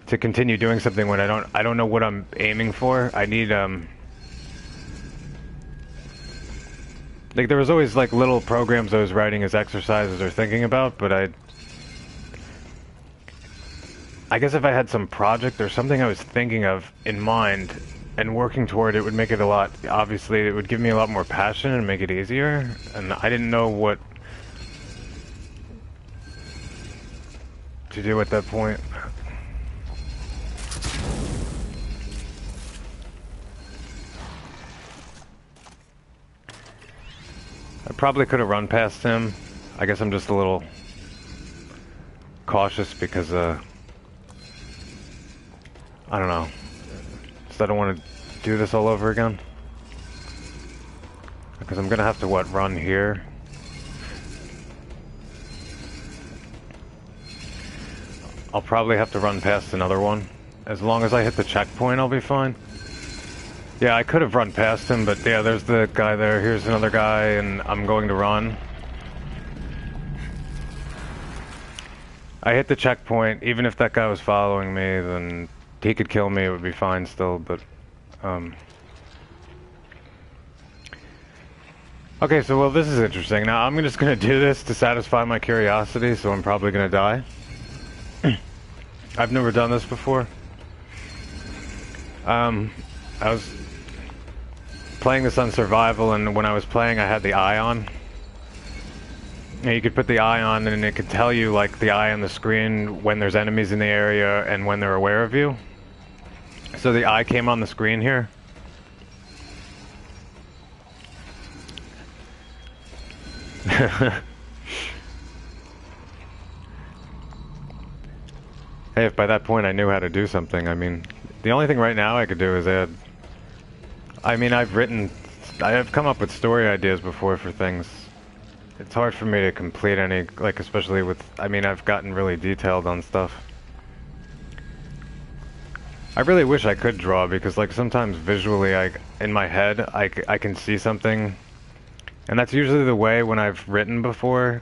To continue doing something when I don't know what I'm aiming for. I need like, there was always, like, little programs I was writing as exercises or thinking about, but I guess if I had some project or something I was thinking of in mind and working toward it would make it a lot, obviously it would give me a lot more passion and make it easier, and I didn't know what to do at that point. I probably could have run past him. I guess I'm just a little cautious because, I don't know. Just I don't want to do this all over again. Because I'm gonna have to, what, run here? I'll probably have to run past another one. As long as I hit the checkpoint, I'll be fine. Yeah, I could have run past him, but yeah, there's the guy there. Here's another guy, and I'm going to run. I hit the checkpoint. Even if that guy was following me, then he could kill me. It would be fine still, but okay, so, well, this is interesting. Now, I'm just gonna do this to satisfy my curiosity, so I'm probably gonna die. I've never done this before. I was playing this on survival, and when I was playing, I had the eye on. And you could put the eye on, and it could tell you, like, the eye on the screen when there's enemies in the area and when they're aware of you. So the eye came on the screen here. Hey, if by that point I knew how to do something, I mean, the only thing right now I could do is add. I mean, I have come up with story ideas before for things. It's hard for me to complete any, like, especially with, I mean, I've gotten really detailed on stuff. I really wish I could draw, because, like, sometimes visually, in my head, I can see something, and that's usually the way when I've written before.